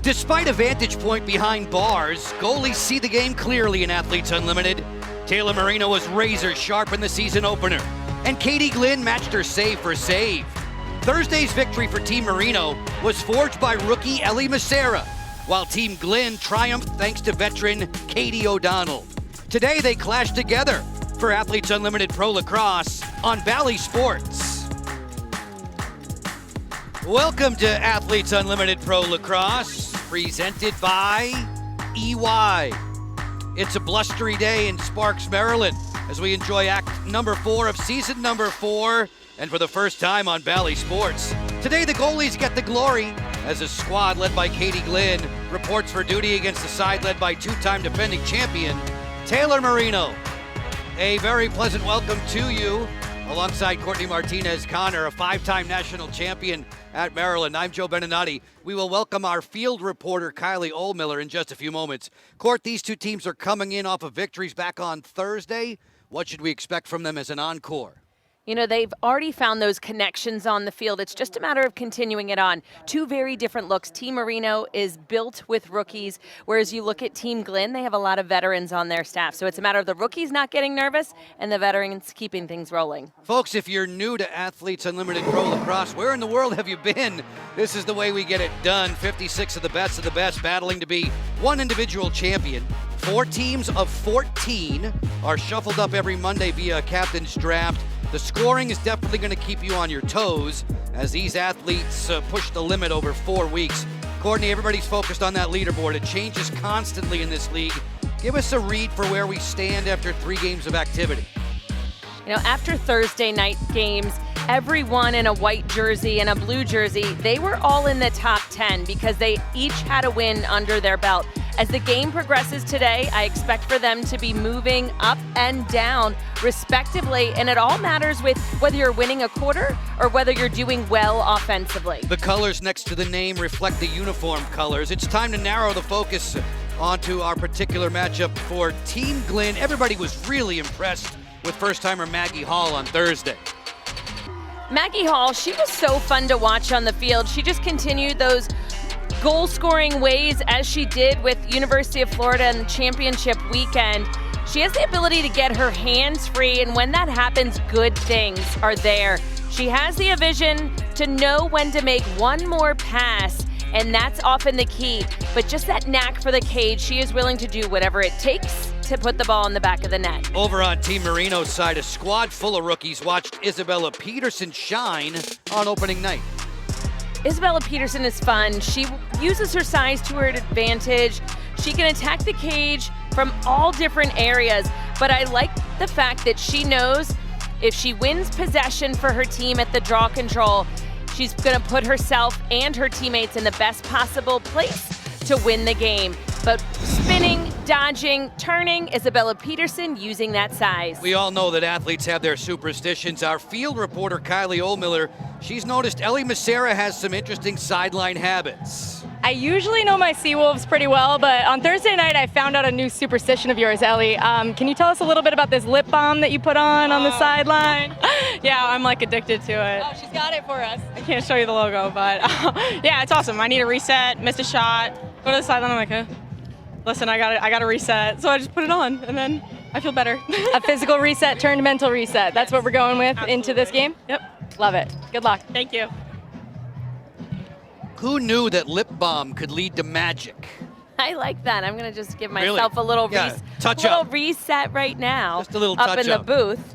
Despite a vantage point behind bars, goalies see the game clearly in Athletes Unlimited. Taylor Marino was razor sharp in the season opener, and Katie Glynn matched her save for save. Thursday's victory for Team Marino was forged by rookie Ellie Macera, while Team Glynn triumphed thanks to veteran Katie O'Donnell. Today they clashed together for Athletes Unlimited Pro Lacrosse on Valley Sports. Welcome to Athletes Unlimited Pro Lacrosse, presented by EY. It's a blustery day in Sparks, Maryland, as we enjoy act number 4 of season number 4, and for the first time on Valley Sports. Today the goalies get the glory, as a squad led by Katie Glynn reports for duty against the side led by two-time defending champion Taylor Marino. A very pleasant welcome to you, alongside Courtney Martinez-Connor, a 5-time national champion at Maryland. I'm Joe Beninati. We will welcome our field reporter, Kylie Ohlmiller, in just a few moments. Court, these two teams are coming in off of victories back on Thursday. What should we expect from them as an encore? You know, they've already found those connections on the field. It's just a matter of continuing it on. Two very different looks. Team Marino is built with rookies, whereas you look at Team Glynn, they have a lot of veterans on their staff. So it's a matter of the rookies not getting nervous and the veterans keeping things rolling. Folks, if you're new to Athletes Unlimited Pro Lacrosse, where in the world have you been? This is the way we get it done. 56 of the best battling to be one individual champion. 4 teams of 14 are shuffled up every Monday via a captain's draft. The scoring is definitely going to keep you on your toes as these athletes push the limit over 4 weeks. Courtney, everybody's focused on that leaderboard. It changes constantly in this league. Give us a read for where we stand after 3 games of activity. You know, after Thursday night games, everyone in a white jersey and a blue jersey, they were all in the top 10 because they each had a win under their belt. As the game progresses today, I expect for them to be moving up and down respectively, and it all matters with whether you're winning a quarter or whether you're doing well offensively. The colors next to the name reflect the uniform colors. It's time to narrow the focus onto our particular matchup for Team Glynn. Everybody was really impressed with first-timer Maggie Hall on Thursday. Maggie Hall, she was so fun to watch on the field. She just continued those goal-scoring ways as she did with University of Florida in the championship weekend. She has the ability to get her hands free, and when that happens, good things are there. She has the vision to know when to make one more pass, and that's often the key. But just that knack for the cage, she is willing to do whatever it takes to put the ball in the back of the net. Over on Team Marino's side, a squad full of rookies watched Isabella Peterson shine on opening night. Isabella Peterson is fun. She uses her size to her advantage. She can attack the cage from all different areas, but I like the fact that she knows if she wins possession for her team at the draw control, she's going to put herself and her teammates in the best possible place to win the game. But spinning, dodging, turning, Isabella Peterson using that size. We all know that athletes have their superstitions. Our field reporter, Kylie Ohlmiller, she's noticed Ellie Macera has some interesting sideline habits. I usually know my Seawolves pretty well, but on Thursday night I found out a new superstition of yours, Ellie. Can you tell us a little bit about this lip balm that you put on the sideline? Yeah, I'm like addicted to it. Oh, she's got it for us. I can't show you the logo, but yeah, it's awesome. I need a reset, missed a shot, go to the sideline, I'm like, listen, I got a reset. So I just put it on, and then I feel better. A physical reset turned mental reset. That's what we're going with into this game? Yep. Love it. Good luck. Thank you. Who knew that lip balm could lead to magic? I like that. I'm going to just give myself a little, reset right now. Just a little up in the booth.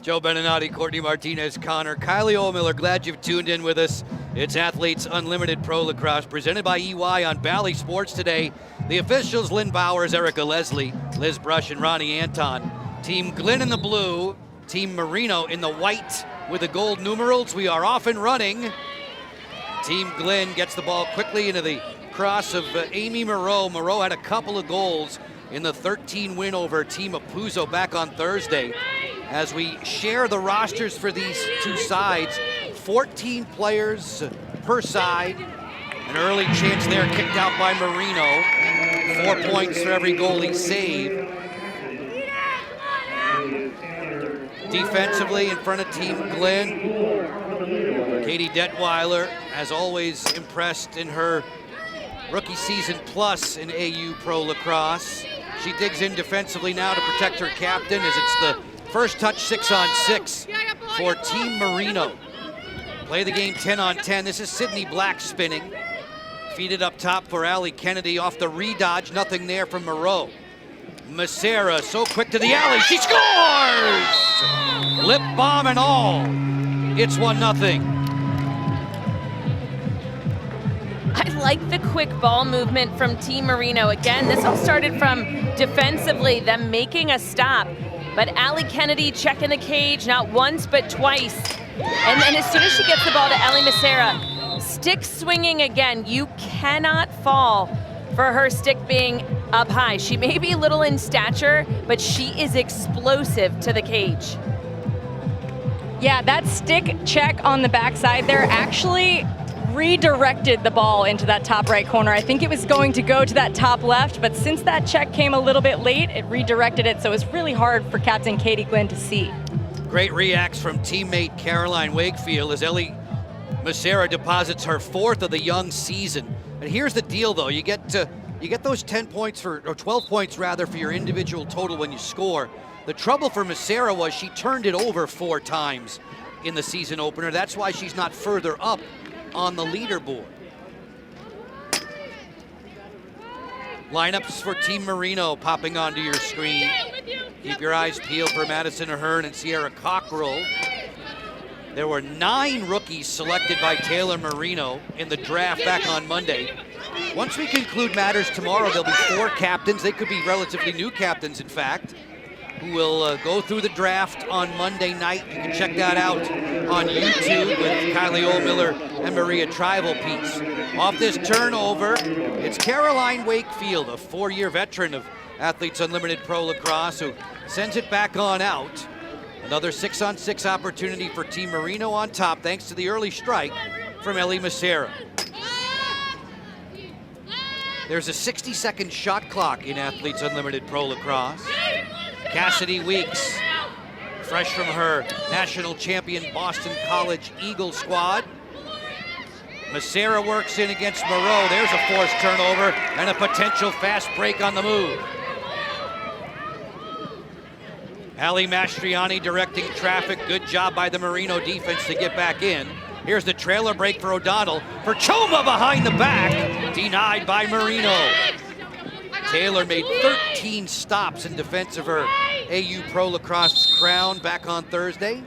Joe Beninati, Courtney Martinez-Connor, Kylie Ohlmiller, glad you've tuned in with us. It's Athletes Unlimited Pro Lacrosse, presented by EY on Valley Sports today. The officials, Lynn Bowers, Erica Leslie, Liz Brush, and Ronnie Anton. Team Glynn in the blue, Team Marino in the white with the gold numerals. We are off and running. Team Glynn gets the ball quickly into the cross of Amy Moreau. Moreau had a couple of goals in the 13 win over Team Apuzzo back on Thursday. As we share the rosters for these two sides, 14 players per side. An early chance there kicked out by Marino. 4 points for every goalie save. Defensively in front of Team Glynn, Katie Detweiler, as always, impressed in her rookie season plus in AU Pro Lacrosse. She digs in defensively now to protect her captain as it's the first touch 6-on-6 for Team Marino. Play the game 10-on-10. This is Sydney Black spinning. Feed it up top for Allie Kennedy off the redodge. Nothing there from Moreau. Macera so quick to the alley. She scores! Lip bomb and all. It's 1-0. I like the quick ball movement from Team Marino. Again, this all started from defensively, them making a stop. But Allie Kennedy checking the cage, not once, but twice. And then as soon as she gets the ball to Ellie Macera, stick swinging again. You cannot fall for her stick being up high. She may be little in stature, but she is explosive to the cage. Yeah, that stick check on the backside there actually redirected the ball into that top right corner. I think it was going to go to that top left, but since that check came a little bit late, it redirected it, so it was really hard for Captain Katie Glynn to see. Great reacts from teammate Caroline Wakefield as Ellie Macera deposits her 4th of the young season. And here's the deal though, you get those 10 points or 12 points rather for your individual total when you score. The trouble for Macera was she turned it over 4 times in the season opener. That's why she's not further up on the leaderboard. Lineups for Team Marino popping onto your screen. Keep your eyes peeled for Madison Ahern and Sierra Cockrell. There were 9 rookies selected by Taylor Marino in the draft back on Monday. Once we conclude matters tomorrow, there'll be 4 captains. They could be relatively new captains, in fact, who will go through the draft on Monday night. You can check that out on YouTube with Kylie Ohlmiller and Maria Trivalpiece. Off this turnover, it's Caroline Wakefield, a 4-year veteran of Athletes Unlimited Pro Lacrosse, who sends it back on out. Another 6-on-6 opportunity for Team Marino on top, thanks to the early strike from Ellie Macera. There's a 60-second shot clock in Athletes Unlimited Pro Lacrosse. Cassidy Weeks, fresh from her national champion Boston College Eagle squad. Macera works in against Moreau. There's a forced turnover and a potential fast break on the move. Ali Mastriani directing traffic. Good job by the Marino defense to get back in. Here's the trailer break for O'Donnell. For Choma behind the back. Denied by Marino. Taylor made 13 stops in defense of her AU Pro Lacrosse crown back on Thursday.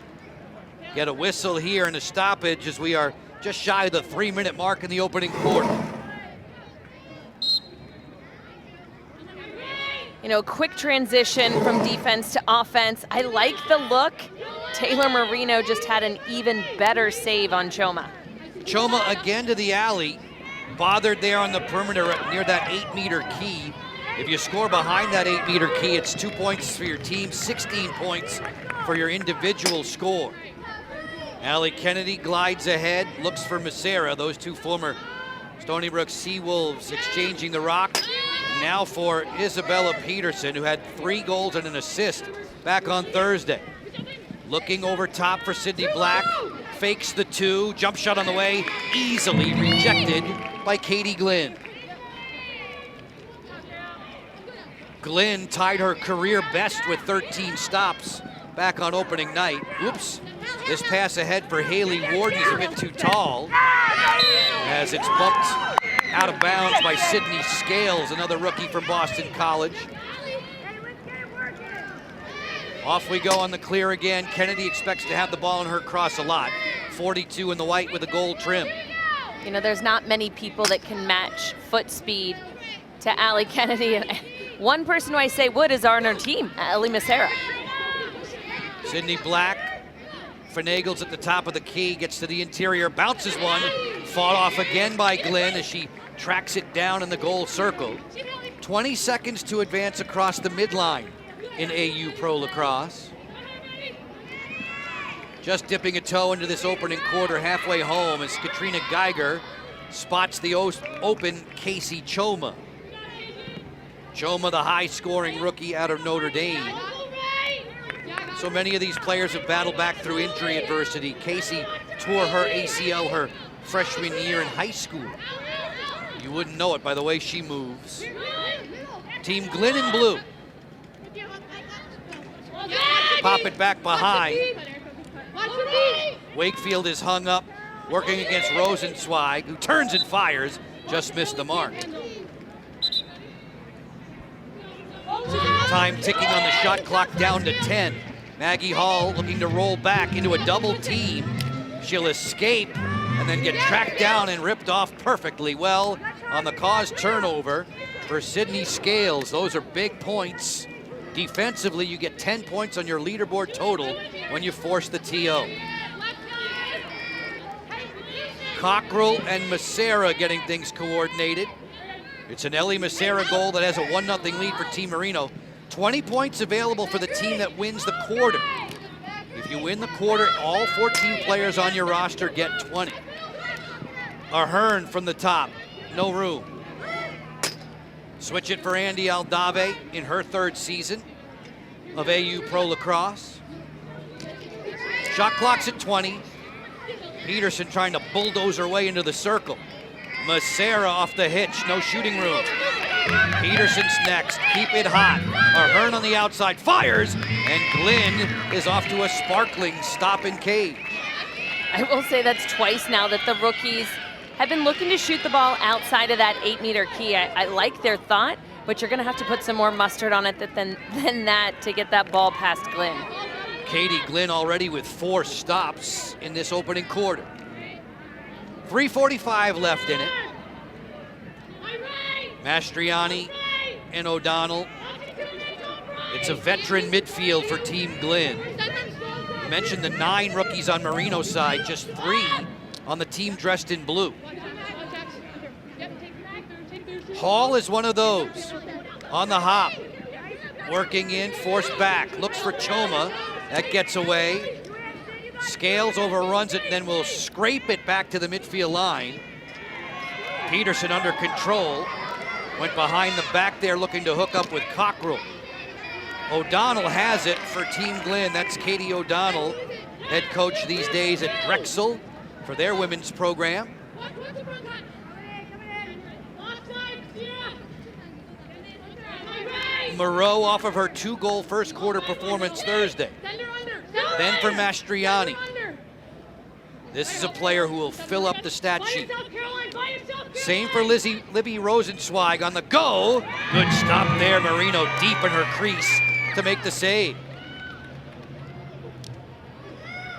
Get a whistle here and a stoppage as we are just shy of the 3-minute mark in the opening quarter. You know, quick transition from defense to offense. I like the look. Taylor Marino just had an even better save on Choma. Choma again to the alley. Bothered there on the perimeter near that 8-meter key. If you score behind that 8-meter key, it's 2 points for your team, 16 points for your individual score. Allie Kennedy glides ahead, looks for Macera. Those two former Stony Brook Seawolves exchanging the rock. Now for Isabella Peterson, who had 3 goals and an assist back on Thursday. Looking over top for Sydney Black, fakes the 2, jump shot on the way, easily rejected by Katie Glynn. Glynn tied her career best with 13 stops back on opening night. Oops, this pass ahead for Haley Warden is a bit too tall as it's bumped out of bounds by Sydney Scales, another rookie from Boston College. Off we go on the clear again. Kennedy expects to have the ball in her cross a lot. 42 in the white with a gold trim. You know, there's not many people that can match foot speed to Allie Kennedy. And one person who I say would is on her team, Ellie Macera. Sydney Black finagles at the top of the key, gets to the interior, bounces one, fought off again by Glynn as she tracks it down in the goal circle. 20 seconds to advance across the midline in AU Pro Lacrosse. Just dipping a toe into this opening quarter halfway home as Katrina Geiger spots the open Casey Choma. Choma, the high-scoring rookie out of Notre Dame. So many of these players have battled back through injury adversity. Casey tore her ACL her freshman year in high school. You wouldn't know it by the way she moves. Team Glenn in blue. Pop it back behind. Wakefield is hung up, working against Rosenzweig, who turns and fires, just missed the mark. Time ticking on the shot clock down to 10. Maggie Hall looking to roll back into a double team. She'll escape and then get tracked down and ripped off perfectly well on the caused turnover for Sydney Scales. Those are big points. Defensively, you get 10 points on your leaderboard total when you force the TO. Cockrell and Macera getting things coordinated. It's an Ellie Macera goal that has a 1-0 lead for Team Marino. 20 points available for the team that wins the quarter. If you win the quarter, all 14 players on your roster get 20. Ahern from the top, no room. Switch it for Andy Aldave in her 3rd season of AU Pro Lacrosse. Shot clock's at 20. Peterson trying to bulldoze her way into the circle. Macera off the hitch, no shooting room. Peterson's next, keep it hot. Ahern on the outside, fires, and Glenn is off to a sparkling stop and cage. I will say that's twice now that the rookies have been looking to shoot the ball outside of that 8-meter key. I like their thought, but you're gonna have to put some more mustard on it than that to get that ball past Glenn. Katie Glenn already with 4 stops in this opening quarter. 3:45 left in it. Mastriani and O'Donnell. It's a veteran midfield for Team Glenn. You mentioned the 9 rookies on Marino's side, just 3 on the team dressed in blue. Hall is one of those. On the hop. Working in, forced back. Looks for Choma. That gets away. Scales overruns it and then will scrape it back to the midfield line. Peterson under control. Went behind the back there looking to hook up with Cockrell. O'Donnell has it for Team Glenn. That's Katie O'Donnell, head coach these days at Drexel for their women's program. Moreau off of her 2-goal first quarter performance Thursday. Then for Mastriani. This is a player who will fill up the stat sheet. Same for Libby Rosenzweig on the go. Good stop there, Marino deep in her crease to make the save.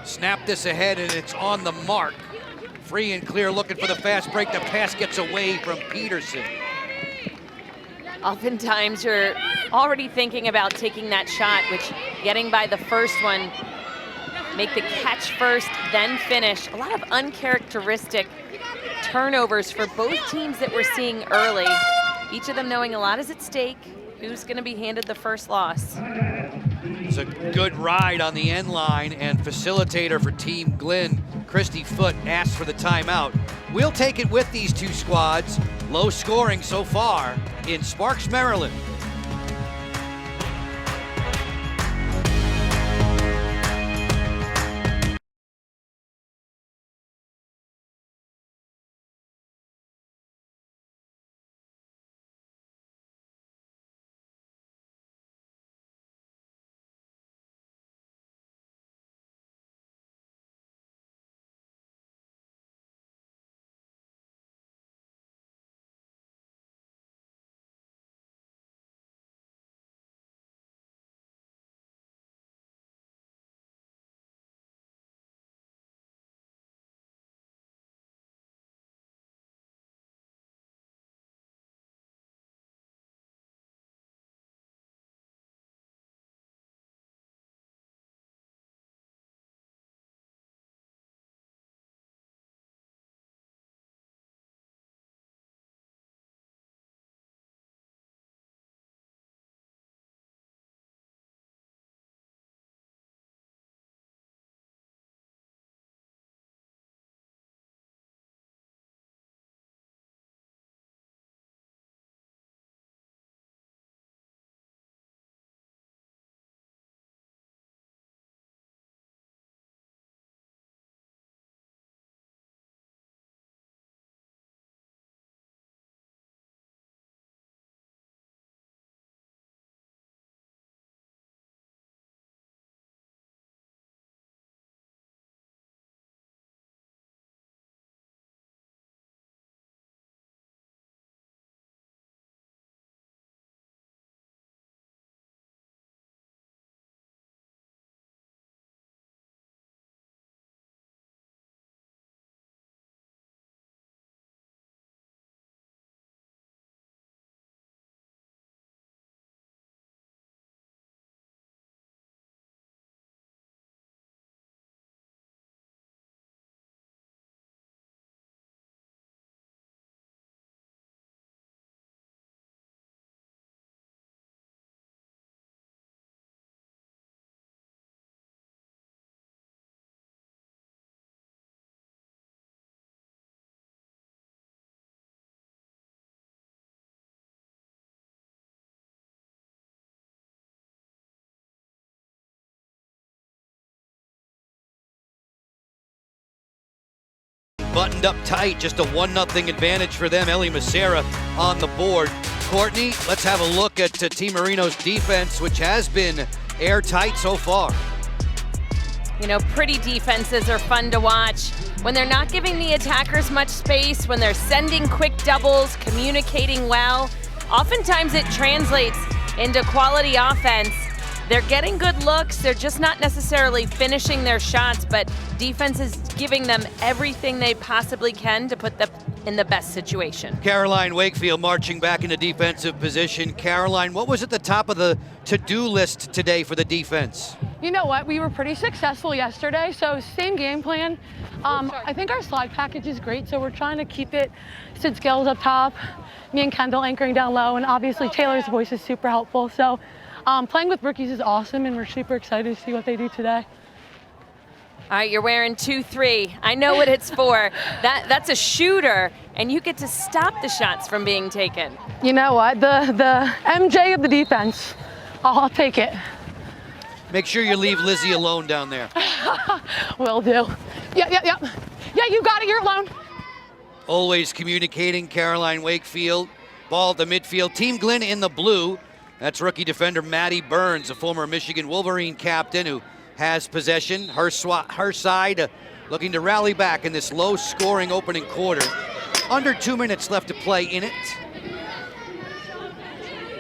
Snap this ahead and it's on the mark. Free and clear looking for the fast break. The pass gets away from Peterson. Oftentimes you're already thinking about taking that shot, which getting by the first one, make the catch first, then finish. A lot of uncharacteristic turnovers for both teams that we're seeing early. Each of them knowing a lot is at stake. Who's going to be handed the first loss? It's a good ride on the end line, and facilitator for Team Glenn, Christy Foote, asked for the timeout. We'll take it with these 2 squads. Low scoring so far in Sparks, Maryland. buttoned up tight, just a 1-0 advantage for them. Ellie Macera on the board. Courtney, let's have a look at Team Marino's defense, which has been airtight so far. You know, pretty defenses are fun to watch. When they're not giving the attackers much space, when they're sending quick doubles, communicating well, oftentimes it translates into quality offense. They're getting good looks, they're just not necessarily finishing their shots, but defense is giving them everything they possibly can to put them in the best situation. Caroline Wakefield marching back into defensive position. Caroline, what was at the top of the to-do list today for the defense? You know what, we were pretty successful yesterday, so same game plan. I think our slide package is great, so we're trying to keep it. Sid Scales up top, me and Kendall anchoring down low, and obviously Taylor's voice is super helpful. So playing with rookies is awesome, and we're super excited to see what they do today. All right, you're wearing 2-3. I know what it's for. That's a shooter, and you get to stop the shots from being taken. You know what, the MJ of the defense, I'll take it. Make sure you leave Lizzie alone down there. Will do. Yeah, you got it, you're alone. Always communicating, Caroline Wakefield. Ball at the midfield. Team Glenn in the blue. That's rookie defender Maddie Burns, a former Michigan Wolverine captain who has possession. Her side looking to rally back in this low-scoring opening quarter. Under 2 minutes left to play in it.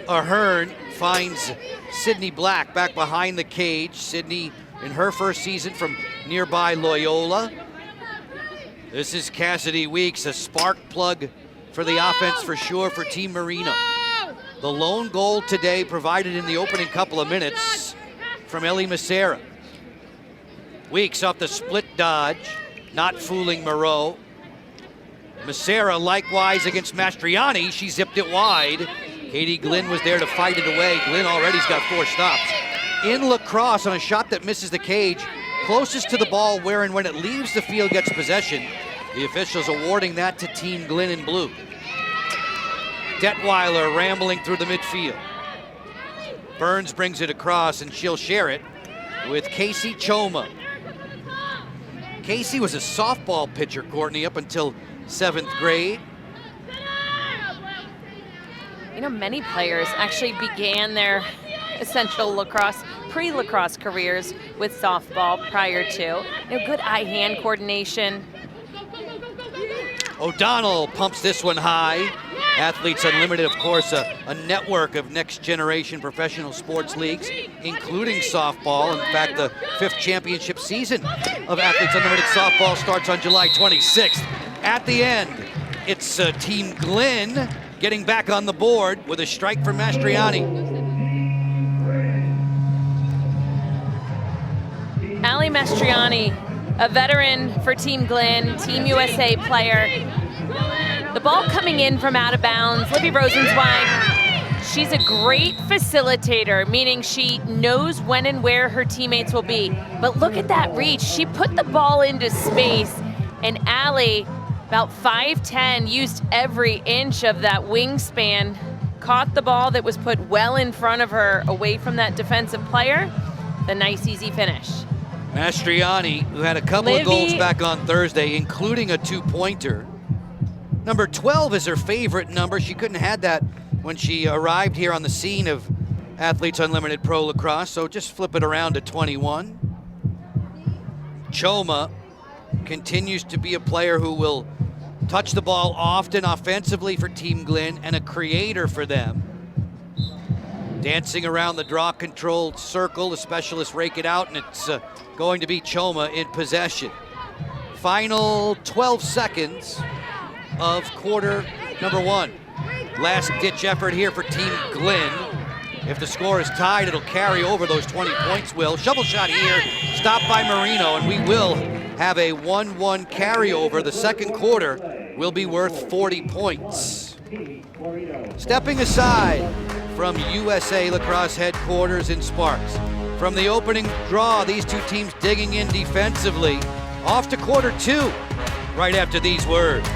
Ahern finds Sydney Black back behind the cage. Sydney in her first season from nearby Loyola. This is Cassidy Weeks, a spark plug for the offense for sure for Team Marino. The lone goal today provided in the opening couple of minutes from Ellie Macera. Weeks off the split dodge, not fooling Moreau. Macera likewise against Mastriani, she zipped it wide. Katie Glynn was there to fight it away. Glynn already's got 4 stops. In lacrosse on a shot that misses the cage, closest to the ball where and when it leaves the field gets possession. The officials awarding that to Team Glenn in blue. Detweiler rambling through the midfield. Burns brings it across and she'll share it with Casey Choma. Casey was a softball pitcher, Courtney, up until 7th grade. You know, many players actually began their essential lacrosse, pre-lacrosse careers with softball prior to. You know, good eye-hand coordination. O'Donnell pumps this one high. Athletes Unlimited, of course, a network of next-generation professional sports leagues, including softball. In fact, the 5th championship season of Athletes Unlimited softball starts on July 26th. At the end, it's Team Glenn getting back on the board with a strike from Mastriani. Ali Mastriani, a veteran for Team Glenn, Team USA player. The ball coming in from out of bounds. Libby Rosenzweig, she's a great facilitator, meaning she knows when and where her teammates will be. But look at that reach. She put the ball into space, and Ali, about 5'10", used every inch of that wingspan, caught the ball that was put well in front of her, away from that defensive player. The nice, easy finish. Mastriani, who had a couple of goals back on Thursday, including a 2-pointer. Number 12 is her favorite number. She couldn't have had that when she arrived here on the scene of Athletes Unlimited Pro Lacrosse, so just flip it around to 21. Choma continues to be a player who will touch the ball often offensively for Team Glenn and a creator for them. Dancing around the draw-controlled circle, the specialists rake it out, and it's going to be Choma in possession. Final 12 seconds of quarter number 1. Last-ditch effort here for Team Glenn. If the score is tied, it'll carry over those 20 points, Will. Shovel shot here, stopped by Marino, and we will have a 1-1 carryover. The second quarter will be worth 40 points. Stepping aside from USA Lacrosse headquarters in Sparks. From the opening draw, these two teams digging in defensively. Off to quarter 2, right after these words.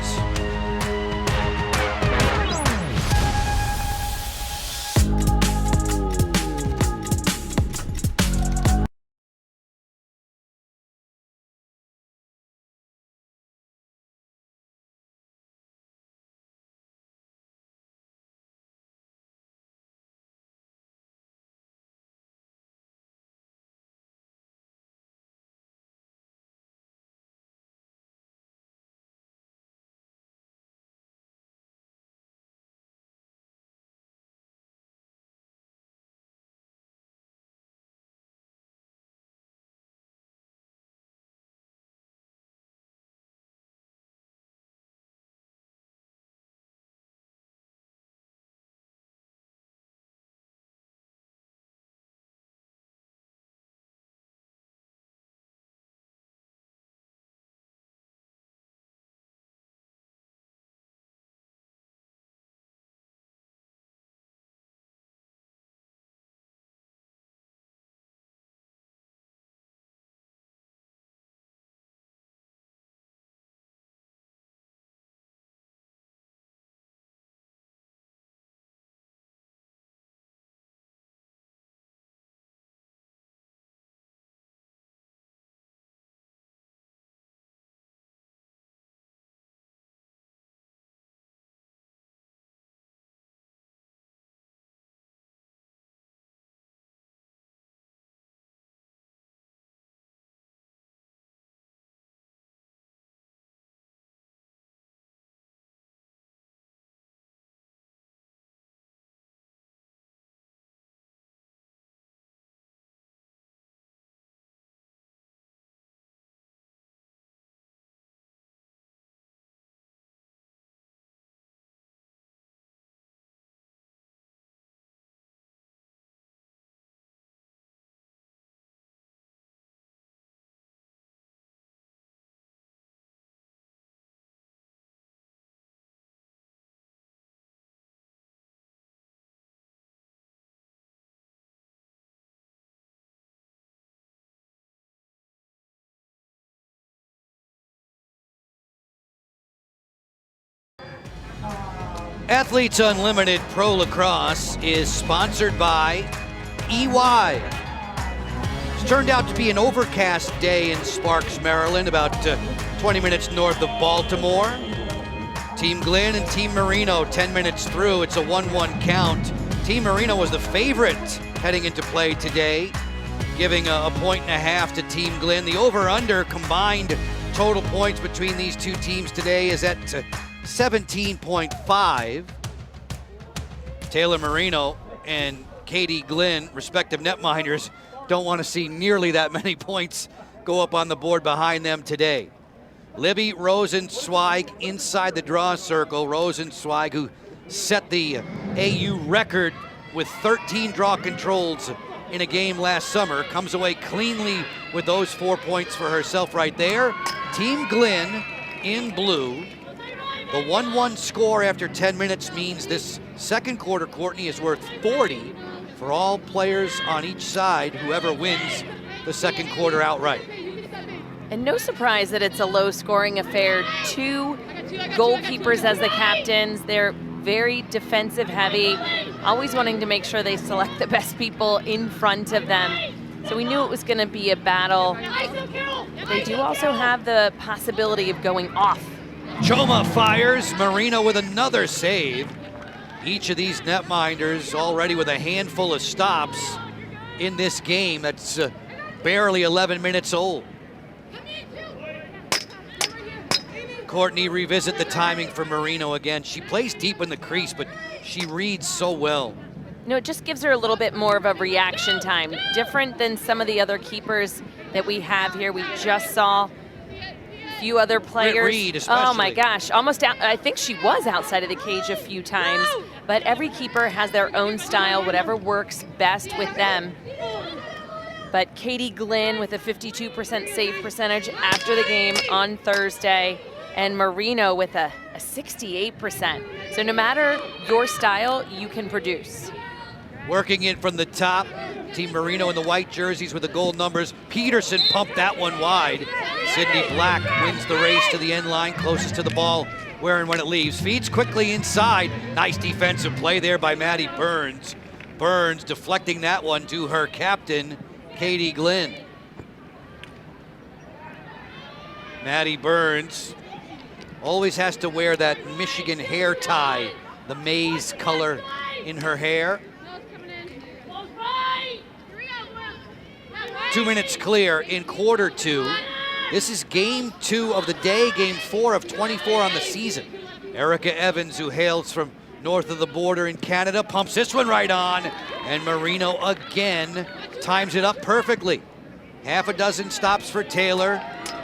Athletes Unlimited Pro Lacrosse is sponsored by EY. It's turned out to be an overcast day in Sparks, Maryland, about 20 minutes north of Baltimore. Team Glenn and Team Marino 10 minutes through. It's a 1-1 count. Team Marino was the favorite heading into play today, giving a 1.5 to Team Glenn. The over-under combined total points between these two teams today is at 17.5. Taylor Marino and Katie Glenn, respective netminders, don't want to see nearly that many points go up on the board behind them today. Libby Rosenzweig inside the draw circle. Rosenzweig, who set the AU record with 13 draw controls in a game last summer, comes away cleanly with those 4 points for herself right there. Team Glenn in blue. The 1-1 score after 10 minutes means this second quarter, Courtney, is worth 40 for all players on each side, whoever wins the second quarter outright. And no surprise that it's a low-scoring affair. 2 goalkeepers as the captains. They're very defensive heavy, always wanting to make sure they select the best people in front of them. So we knew it was going to be a battle. They do also have the possibility of going off. Choma fires, Marino with another save. Each of these netminders already with a handful of stops in this game that's barely 11 minutes old. Courtney, revisit the timing for Marino again. She plays deep in the crease, but she reads so well. No, it just gives her a little bit more of a reaction time, different than some of the other keepers that we have here. We just saw a few other players. Reed, especially. Oh my gosh, almost out. I think she was outside of the cage a few times, but every keeper has their own style, whatever works best with them. But Katie Glenn with a 52% save percentage after the game on Thursday, and Marino with a 68%. So no matter your style, you can produce. Working in from the top, Team Marino in the white jerseys with the gold numbers. Peterson pumped that one wide. Sydney Black wins the race to the end line, closest to the ball where and when it leaves. Feeds quickly inside. Nice defensive play there by Maddie Burns. Burns deflecting that one to her captain, Katie Glenn. Maddie Burns always has to wear that Michigan hair tie, the maize color in her hair. 2 minutes clear in quarter 2. This is game 2 of the day, game 4 of 24 on the season. Erica Evans, who hails from north of the border in Canada, pumps this one right on, and Marino again times it up perfectly. Half a dozen stops for Taylor.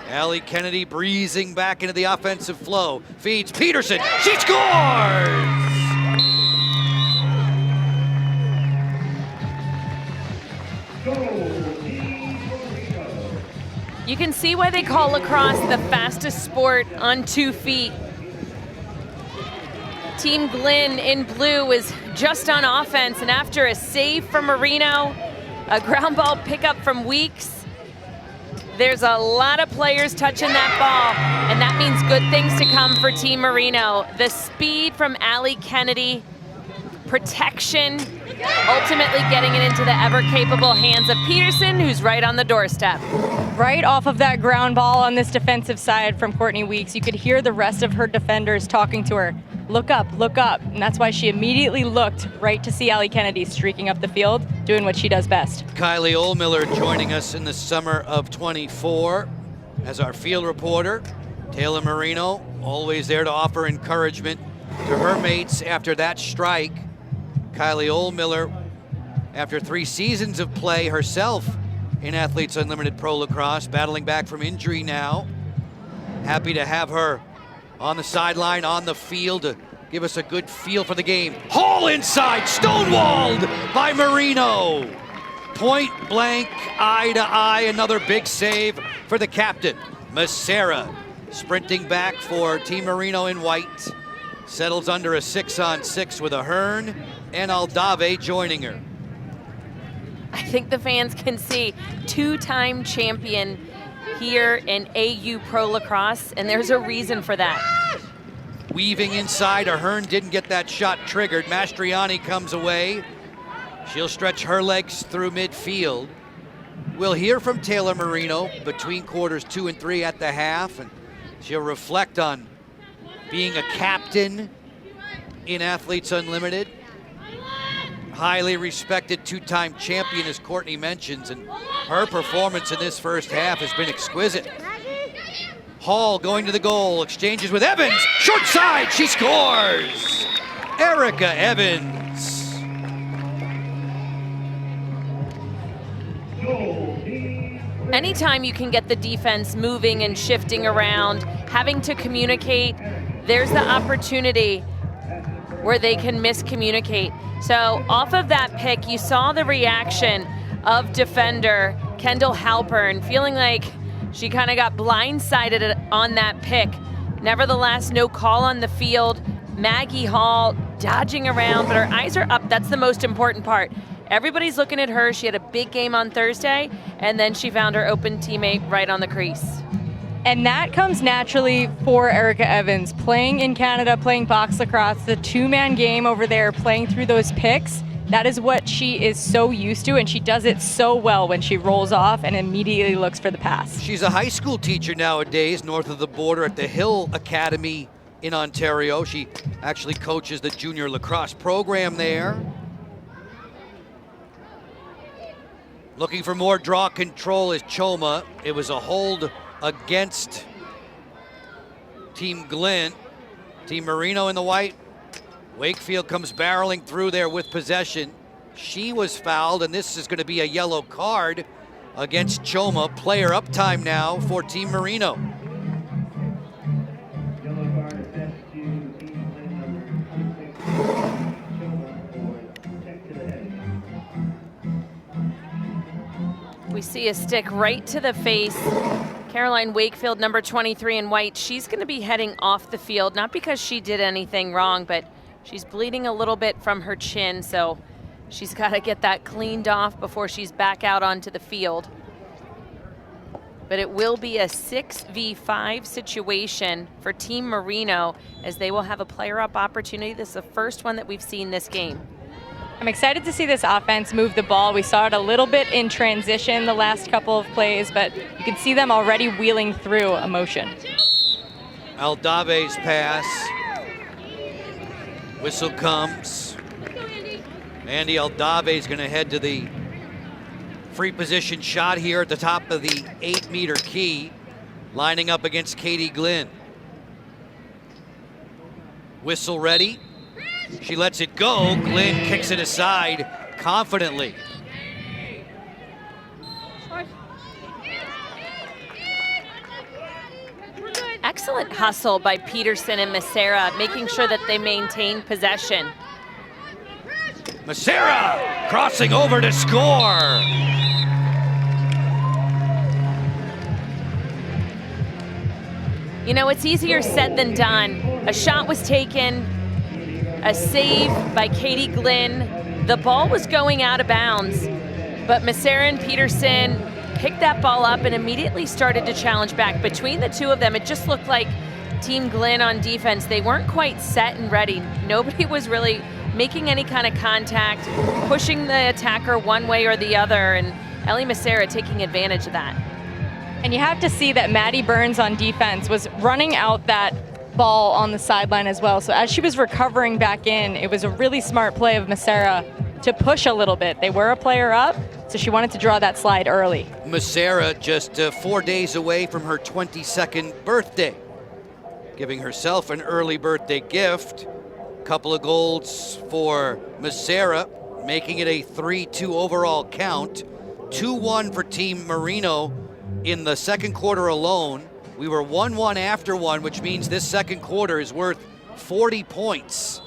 Allie Kennedy breezing back into the offensive flow. Feeds Peterson. She scores! You can see why they call lacrosse the fastest sport on 2 feet. Team Glenn in blue is just on offense, and after a save from Marino, a ground ball pickup from Weeks, there's a lot of players touching that ball, and that means good things to come for Team Marino. The speed from Allie Kennedy, protection, ultimately getting it into the ever-capable hands of Peterson, who's right on the doorstep. Right off of that ground ball on this defensive side from Courtney Weeks, you could hear the rest of her defenders talking to her. Look up, look up. And that's why she immediately looked right to see Allie Kennedy streaking up the field, doing what she does best. Kylie Ohlmiller joining us in the summer of 24 as our field reporter. Taylor Marino, always there to offer encouragement to her mates after that strike. Kylie Ohlmiller, after 3 seasons of play herself in Athletes Unlimited Pro Lacrosse, battling back from injury now. Happy to have her on the sideline, on the field to give us a good feel for the game. Hall inside, stonewalled by Marino. Point blank, eye to eye, another big save for the captain. Massera sprinting back for Team Marino in white. Settles under a 6-on-6 with Ahern and Aldave joining her. I think the fans can see 2-time champion here in AU Pro Lacrosse, and there's a reason for that. Weaving inside, Ahern didn't get that shot triggered. Mastriani comes away. She'll stretch her legs through midfield. We'll hear from Taylor Marino between quarters 2 and 3 at the half, and she'll reflect on being a captain in Athletes Unlimited. Highly respected two-time champion, as Courtney mentions, and her performance in this first half has been exquisite. Hall going to the goal, exchanges with Evans, short side, she scores! Erica Evans. Anytime you can get the defense moving and shifting around, having to communicate, there's the opportunity where they can miscommunicate. So off of that pick, you saw the reaction of defender Kendall Halpern, feeling like she kind of got blindsided on that pick. Nevertheless, no call on the field. Maggie Hall dodging around, but her eyes are up. That's the most important part. Everybody's looking at her. She had a big game on Thursday, and then she found her open teammate right on the crease. And that comes naturally for Erica Evans. Playing in Canada, playing box lacrosse, the two-man game over there, playing through those picks, that is what she is so used to, and she does it so well when she rolls off and immediately looks for the pass. She's a high school teacher nowadays, north of the border at the Hill Academy in Ontario. She actually coaches the junior lacrosse program there. Looking for more draw control is Choma. It was a hold against Team Glenn. Team Marino in the white. Wakefield comes barreling through there with possession. She was fouled, and this is going to be a yellow card against Choma. Player up time now for Team Marino. We see a stick right to the face. Caroline Wakefield, number 23 in white, she's going to be heading off the field, not because she did anything wrong, but she's bleeding a little bit from her chin, so she's got to get that cleaned off before she's back out onto the field. But it will be a 6v5 situation for Team Marino, as they will have a player-up opportunity. This is the first one that we've seen this game. I'm excited to see this offense move the ball. We saw it a little bit in transition the last couple of plays, but you can see them already wheeling through a motion. Aldave's pass. Whistle comes. Andy Aldave is going to head to the free position shot here at the top of the 8-meter key, lining up against Katie Glenn. Whistle ready. She lets it go. Glenn kicks it aside confidently. Excellent hustle by Peterson and Macera, making sure that they maintain possession. Macera crossing over to score. You know, it's easier said than done. A shot was taken, a save by Katie Glenn. The ball was going out of bounds, but Macera and Peterson picked that ball up and immediately started to challenge back. Between the two of them, it just looked like Team Glenn on defense, they weren't quite set and ready. Nobody was really making any kind of contact, pushing the attacker one way or the other, and Ellie Macera taking advantage of that. And you have to see that Maddie Burns on defense was running out that ball on the sideline as well. So as she was recovering back in, it was a really smart play of Macera to push a little bit. They were a player up, so she wanted to draw that slide early. Macera just 4 days away from her 22nd birthday, giving herself an early birthday gift. Couple of goals for Macera, making it a 3-2 overall count. 2-1 for Team Marino in the second quarter alone. We were 1-1 after one, which means this second quarter is worth 40 points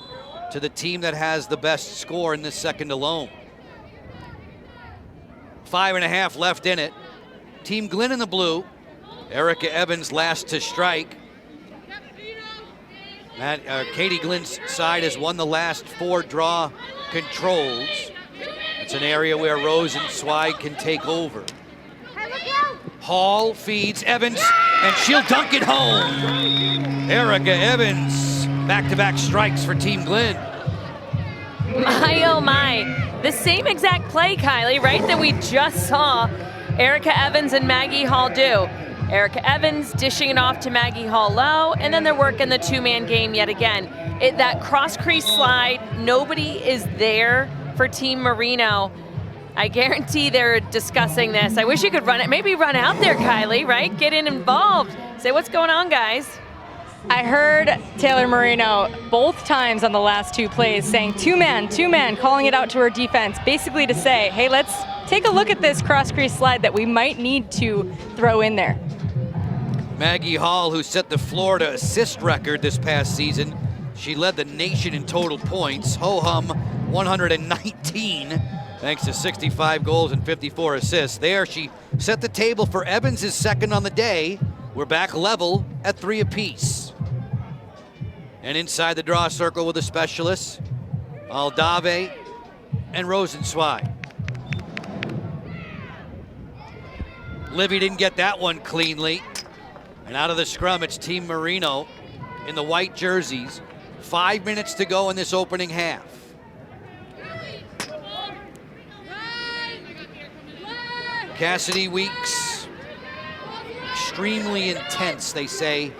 to the team that has the best score in this second alone. 5.5 left in it. Team Glenn in the blue. Erica Evans last to strike. Katie Glenn's side has won the last 4 draw controls. It's an area where Rose and Zweig can take over. Hall feeds Evans, and she'll dunk it home. Erica Evans Back-to-back strikes for Team Glenn. My, oh my. The same exact play, Kylie, right, that we just saw Erica Evans and Maggie Hall do. Erica Evans dishing it off to Maggie Hall low, and then they're working the two-man game yet again. That cross-crease slide, nobody is there for Team Marino. I guarantee they're discussing this. I wish you could run it, maybe run out there, Kylie, right? Get involved. Say, what's going on, guys? I heard Taylor Marino both times on the last two plays saying two man, calling it out to her defense, basically to say, hey, let's take a look at this cross-crease slide that we might need to throw in there. Maggie Hall, who set the Florida assist record this past season, she led the nation in total points. Ho-hum 119, thanks to 65 goals and 54 assists. There, she set the table for Evans' second on the day. We're back level at 3 apiece. And inside the draw circle with the specialists, Aldave and Rosenzweig. Livy didn't get that one cleanly. And out of the scrum, it's Team Marino in the white jerseys. 5 minutes to go in this opening half. Cassidy Weeks, extremely intense, they say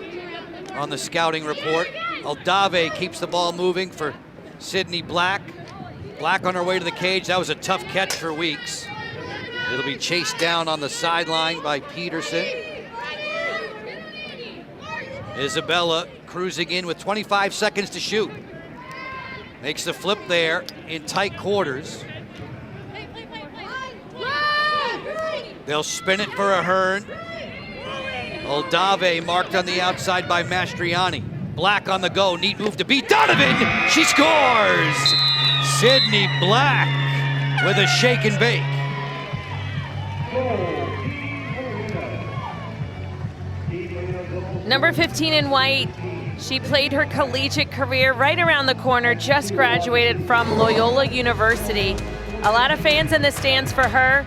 on the scouting report. Aldave keeps the ball moving for Sydney Black. Black on her way to the cage. That was a tough catch for Weeks. It'll be chased down on the sideline by Peterson. Isabella cruising in with 25 seconds to shoot. Makes the flip there in tight quarters. They'll spin it for a Hearn. Aldave marked on the outside by Mastriani. Black on the go, neat move to beat Donovan. She scores! Sydney Black with a shake and bake. Number 15 in white, she played her collegiate career right around the corner, just graduated from Loyola University. A lot of fans in the stands for her,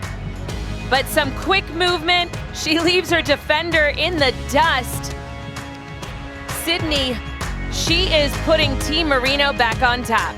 but some quick movement. She leaves her defender in the dust. Sydney, she is putting Team Marino back on top.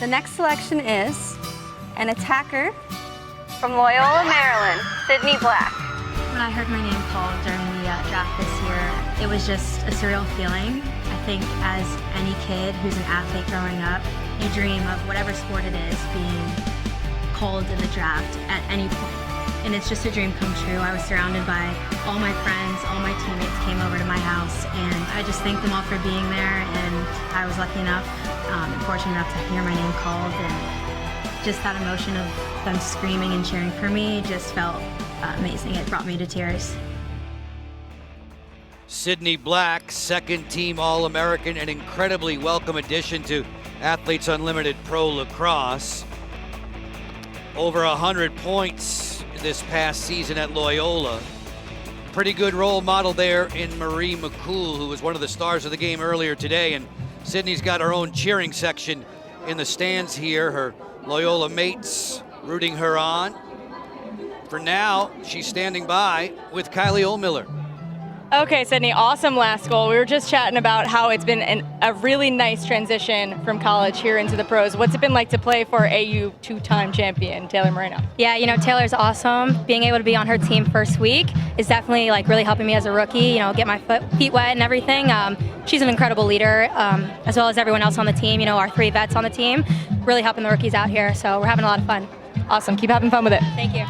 The next selection is an attacker from Loyola, Maryland, Sydney Black. When I heard my name called during the draft this year, it was just a surreal feeling. I think as any kid who's an athlete growing up, you dream of whatever sport it is being called in the draft at any point. And it's just a dream come true. I was surrounded by all my friends, all my teammates came over to my house, and I just thank them all for being there. And I was lucky enough and fortunate enough to hear my name called, and just that emotion of them screaming and cheering for me just felt amazing. It brought me to tears. Sydney Black, second team All-American, an incredibly welcome addition to Athletes Unlimited Pro Lacrosse. Over 100 points this past season at Loyola. Pretty good role model there in Marie McCool, who was one of the stars of the game earlier today. And Sydney's got her own cheering section in the stands here. Her Loyola mates rooting her on. For now, she's standing by with Kylie Ohlmiller. Okay, Sydney, awesome last goal. We were just chatting about how it's been a really nice transition from college here into the pros. What's it been like to play for AU two-time champion Taylor Moreno? Yeah, you know, Taylor's awesome. Being able to be on her team first week is definitely like really helping me as a rookie, you know, get my feet wet and everything. She's an incredible leader, as well as everyone else on the team, you know, our 3 vets on the team, really helping the rookies out here. So we're having a lot of fun. Awesome, keep having fun with it. Thank you.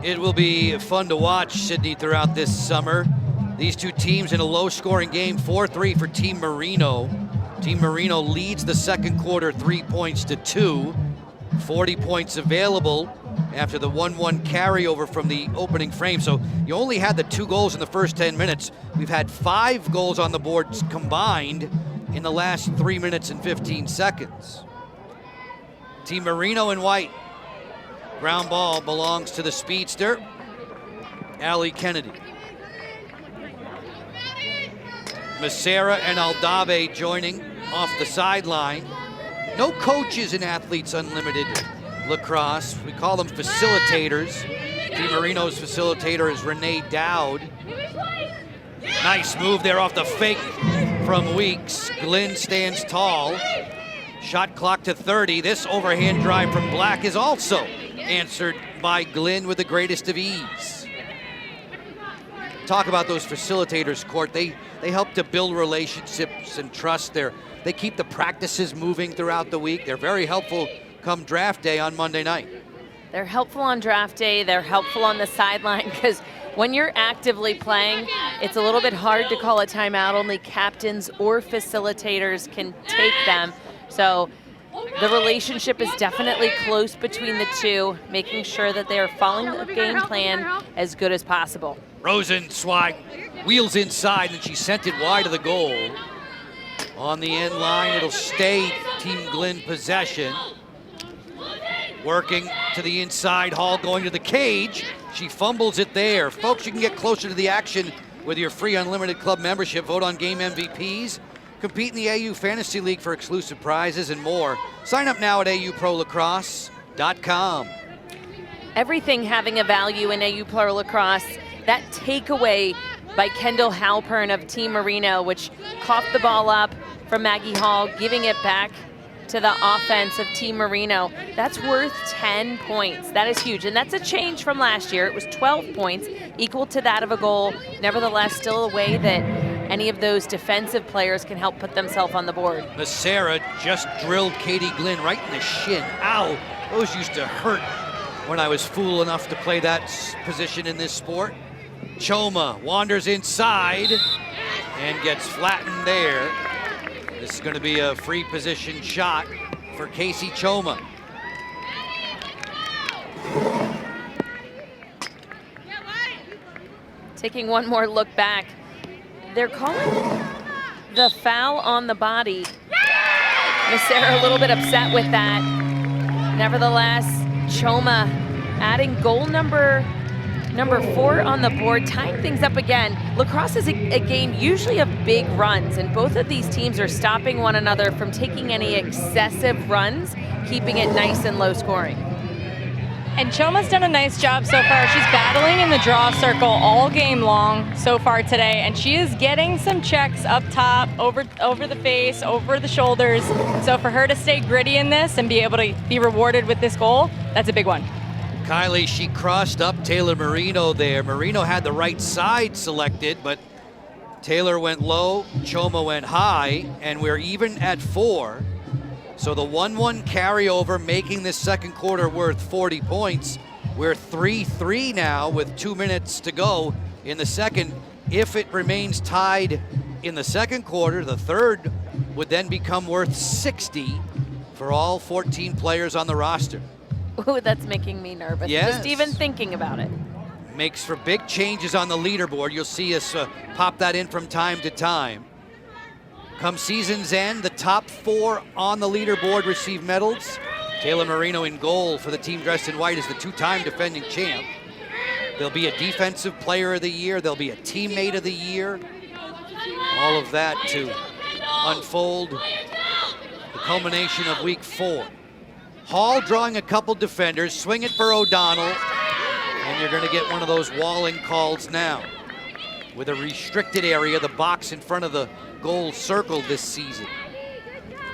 It will be fun to watch, Sydney, throughout this summer. These two teams in a low-scoring game, 4-3 for Team Marino. Team Marino leads the second quarter 3 points to 2. 40 points available after the 1-1 carryover from the opening frame. So you only had the 2 goals in the first 10 minutes. We've had 5 goals on the board combined in the last 3 minutes and 15 seconds. Team Marino in white. Ground ball belongs to the speedster, Allie Kennedy. Macera and Aldave joining off the sideline. No coaches in Athletes Unlimited Lacrosse. We call them facilitators. Team Marino's facilitator is Renee Dowd. Nice move there off the fake from Weeks. Glenn stands tall. Shot clock to 30. This overhand drive from Black is also answered by Glenn with the greatest of ease. Talk about those facilitators, Court. They help to build relationships and trust. They keep the practices moving throughout the week. They're very helpful come draft day on Monday night. They're helpful on draft day. They're helpful on the sideline because when you're actively playing, it's a little bit hard to call a timeout. Only captains or facilitators can take them. So the relationship is definitely close between the two, making sure that they are following the game plan as good as possible. Rosenzweig wheels inside, and she sent it wide of the goal. On the end line, it'll stay Team Glenn possession. Working to the inside, Hall going to the cage. She fumbles it there. Folks, you can get closer to the action with your free Unlimited Club membership. Vote on game MVPs. Compete in the AU Fantasy League for exclusive prizes and more. Sign up now at aupro-lacrosse.com. Everything having a value in AU Pro Lacrosse. That takeaway by Kendall Halpern of Team Marino, which coughed the ball up from Maggie Hall, giving it back to the offense of Team Marino. That's worth 10 points. That is huge, and that's a change from last year. It was 12 points, equal to that of a goal. Nevertheless, still a way that any of those defensive players can help put themselves on the board. Macera just drilled Katie Glenn right in the shin. Ow, those used to hurt when I was fool enough to play that position in this sport. Choma wanders inside and gets flattened there. This is going to be a free position shot for Casey Choma. Taking one more look back, they're calling the foul on the body. Macera a little bit upset with that. Nevertheless, Choma adding goal number 4 on the board, tying things up again. Lacrosse is a game usually of big runs, and both of these teams are stopping one another from taking any excessive runs, keeping it nice and low scoring. And Choma's done a nice job so far. She's battling in the draw circle all game long so far today, and she is getting some checks up top, over the face, over the shoulders. So for her to stay gritty in this and be able to be rewarded with this goal, that's a big one. Kylie, she crossed up Taylor Marino there. Marino had the right side selected, but Taylor went low, Choma went high, and we're even at 4. So the 1-1 carryover, making this second quarter worth 40 points. We're 3-3 now with 2 minutes to go in the second. If it remains tied in the second quarter, the third would then become worth 60 for all 14 players on the roster. Ooh, that's making me nervous. Yes. Just even thinking about it. Makes for big changes on the leaderboard. You'll see us pop that in from time to time. Come season's end, the top 4 on the leaderboard receive medals. Taylor Marino in goal for the team dressed in white is the 2-time defending champ. There'll be a defensive player of the year. There'll be a teammate of the year. All of that to unfold the culmination of week 4. Hall drawing a couple defenders, swing it for O'Donnell, and you're gonna get one of those walling calls now. With a restricted area, the box in front of the goal circle this season.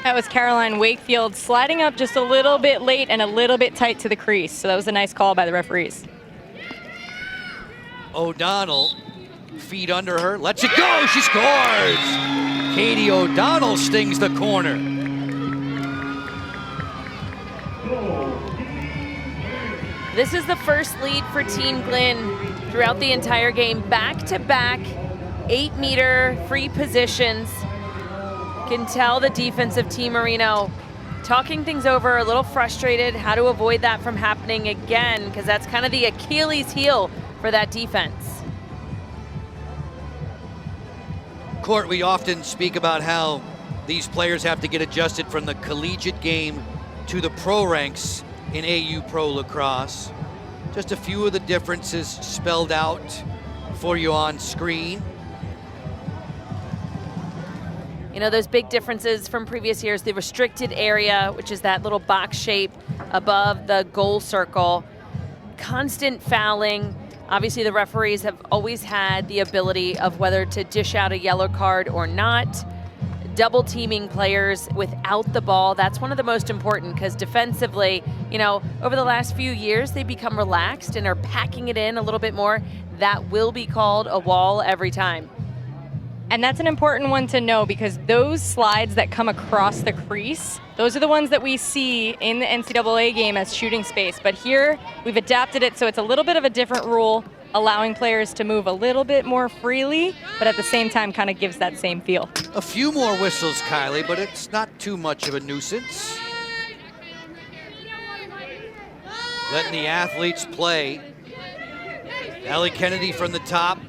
That was Caroline Wakefield sliding up just a little bit late and a little bit tight to the crease. So that was a nice call by the referees. O'Donnell, feet under her, lets it go, she scores! Katie O'Donnell stings the corner. This is the first lead for Team Glenn throughout the entire game. Back-to-back 8-meter free positions. Can tell the defensive Team Marino talking things over, a little frustrated, how to avoid that from happening again, because that's kind of the Achilles heel for that defense. Court, we often speak about how these players have to get adjusted from the collegiate game to the pro ranks in AU Pro Lacrosse. Just a few of the differences spelled out for you on screen. You know, those big differences from previous years, the restricted area, which is that little box shape above the goal circle, constant fouling. Obviously, the referees have always had the ability of whether to dish out a yellow card or not. Double teaming players without the ball, that's one of the most important, because defensively, you know, over the last few years, they become relaxed and are packing it in a little bit more. That will be called a wall every time. And that's an important one to know, because those slides that come across the crease, those are the ones that we see in the NCAA game as shooting space. But here, we've adapted it so it's a little bit of a different rule, allowing players to move a little bit more freely, but at the same time kind of gives that same feel. A few more whistles, Kylie, but it's not too much of a nuisance. Letting the athletes play. Allie Kennedy from the top.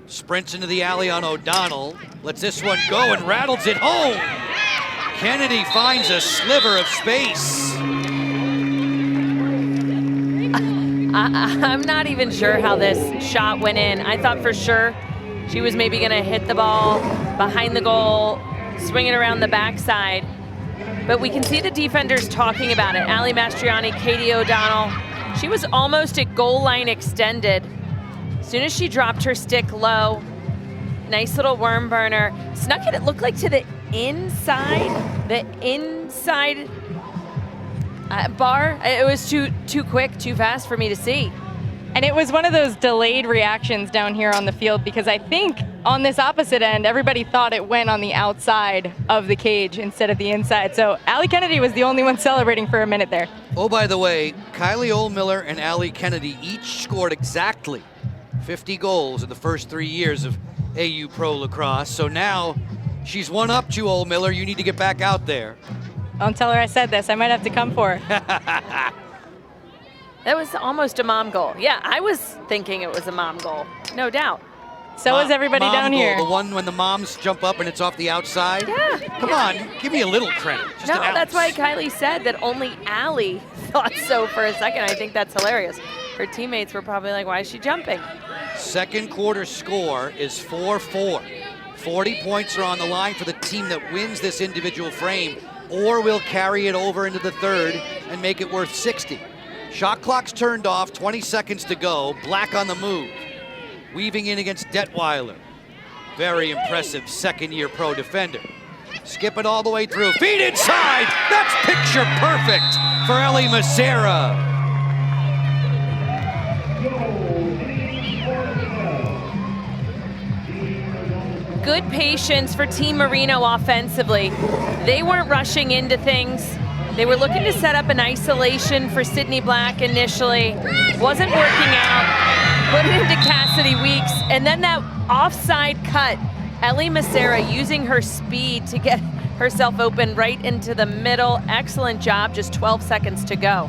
Sprints into the alley on O'Donnell. Lets this one go and rattles it home. Kennedy finds a sliver of space. I'm not even sure how this shot went in. I thought for sure she was maybe gonna hit the ball behind the goal, swing it around the backside. But we can see the defenders talking about it. Ali Mastriani, Katie O'Donnell. She was almost at goal line extended. As soon as she dropped her stick low, nice little worm burner. Snuck it looked like to the inside bar. It was too quick, too fast for me to see. And it was one of those delayed reactions down here on the field, because I think on this opposite end, everybody thought it went on the outside of the cage instead of the inside. So Allie Kennedy was the only one celebrating for a minute there. Oh, by the way, Kylie Ohlmiller and Allie Kennedy each scored exactly 50 goals in the first 3 years of AU Pro Lacrosse. So now she's one up to Ohlmiller. You need to get back out there. Don't tell her I said this. I might have to come for her. That was almost a mom goal. Yeah, I was thinking it was a mom goal, no doubt. So is everybody down goal, here. The one when the moms jump up and it's off the outside? Yeah. Come on, give me a little credit. Just No, an ounce. that's why Kylie said that only Allie thought so for a second. I think that's hilarious. Her teammates were probably like, why is she jumping? Second quarter score is 4-4. 40 points are on the line for the team that wins this individual frame, or will carry it over into the third and make it worth 60. Shot clock's turned off, 20 seconds to go. Black on the move. Weaving in against Detweiler. Very impressive second-year pro defender. Skip it all the way through. Feed inside! That's picture perfect for Ellie Macera. Good patience for Team Marino offensively. They weren't rushing into things. They were looking to set up an isolation for Sydney Black initially. Wasn't working out. Put it into Cassidy Weeks. And then that offside cut. Ellie Macera using her speed to get herself open right into the middle. Excellent job, just 12 seconds to go.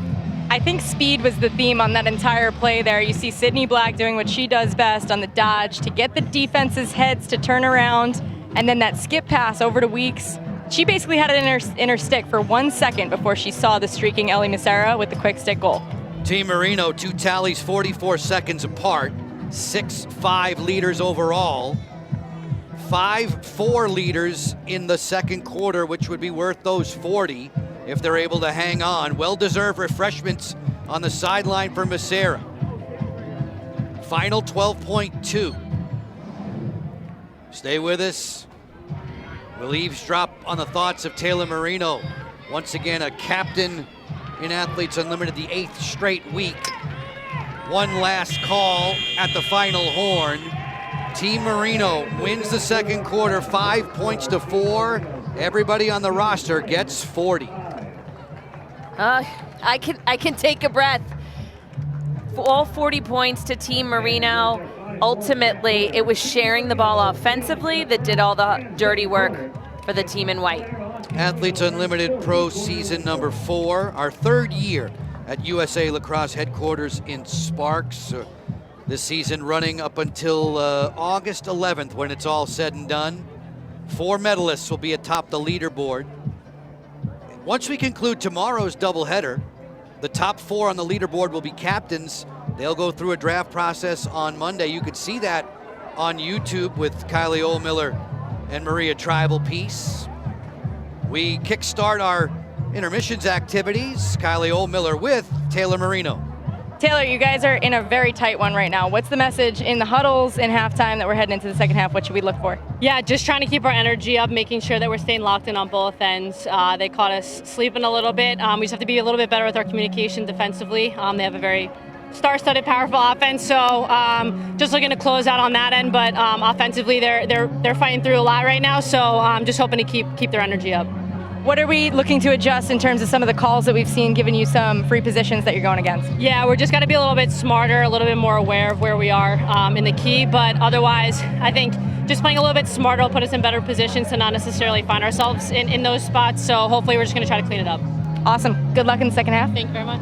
I think speed was the theme on that entire play there. You see Sydney Black doing what she does best on the dodge to get the defense's heads to turn around, and then that skip pass over to Weeks. She basically had it in her stick for 1 second before she saw the streaking Ellie Macera with the quick stick goal. Team Marino, 2 tallies 44 seconds apart, 6-5 leaders overall. 5-4 leaders in the second quarter, which would be worth those 40 if they're able to hang on. Well-deserved refreshments on the sideline for Macera. Final 12.2. Stay with us. We'll eavesdrop on the thoughts of Taylor Marino. Once again, a captain in Athletes Unlimited, the 8th straight week. One last call at the final horn. Team Marino wins the second quarter, 5 points to 4. Everybody on the roster gets 40. I can take a breath. All 40 points to Team Marino. Ultimately, it was sharing the ball offensively that did all the dirty work for the team in white. Athletes Unlimited Pro Season number 4, our 3rd year at USA Lacrosse headquarters in Sparks. This season running up until August 11th when it's all said and done. 4 medalists will be atop the leaderboard. Once we conclude tomorrow's doubleheader, the top 4 on the leaderboard will be captains. They'll go through a draft process on Monday. You could see that on YouTube with Kylie Ohlmiller and Maria Tribal-Peace. We kickstart our intermissions activities. Kylie Ohlmiller with Taylor Marino. Taylor, you guys are in a very tight one right now. What's the message in the huddles in halftime that we're heading into the second half? What should we look for? Yeah, just trying to keep our energy up, making sure that we're staying locked in on both ends. They caught us sleeping a little bit. We just have to be a little bit better with our communication defensively. They have a very star-studded, powerful offense, so just looking to close out on that end. But offensively, they're fighting through a lot right now, so I'm just hoping to keep their energy up. What are we looking to adjust in terms of some of the calls that we've seen giving you some free positions that you're going against? Yeah, we're just got to be a little bit smarter, a little bit more aware of where we are in the key. But otherwise, I think just playing a little bit smarter will put us in better positions to not necessarily find ourselves in those spots. So hopefully we're just going to try to clean it up. Awesome. Good luck in the second half. Thank you very much.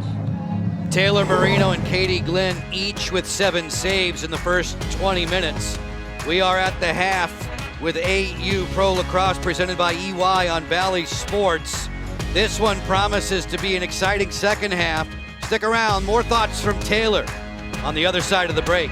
Taylor Marino and Katie Glenn each with 7 saves in the first 20 minutes. We are at the half with AU Pro Lacrosse presented by EY on Valley Sports. This one promises to be an exciting second half. Stick around, more thoughts from Taylor on the other side of the break.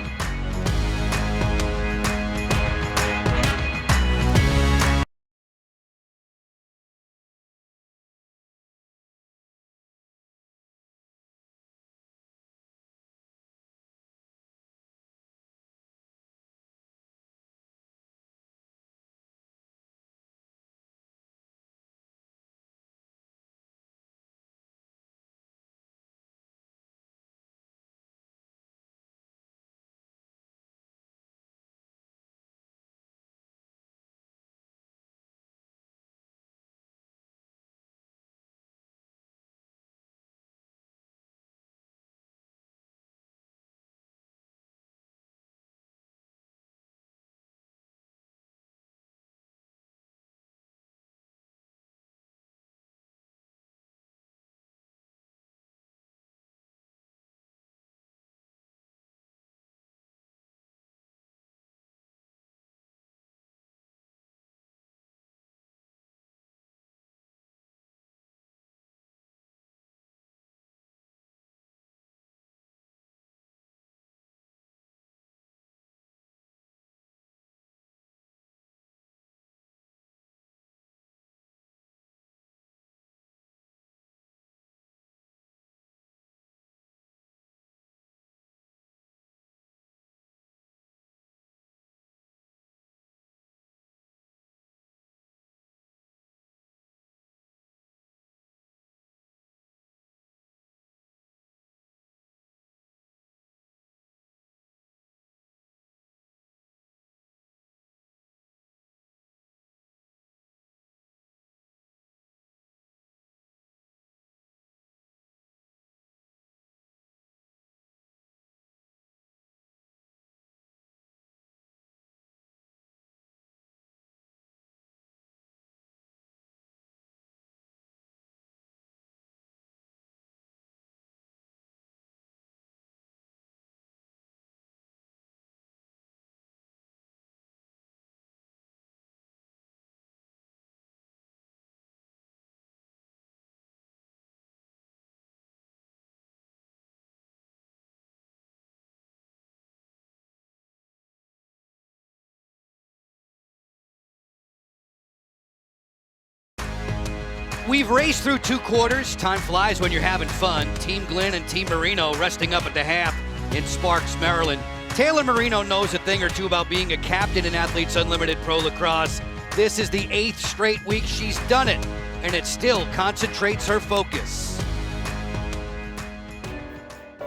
We've raced through 2 quarters. Time flies when you're having fun. Team Glenn and Team Marino resting up at the half in Sparks, Maryland. Taylor Marino knows a thing or two about being a captain in Athletes Unlimited Pro Lacrosse. This is the 8th straight week she's done it, and it still concentrates her focus.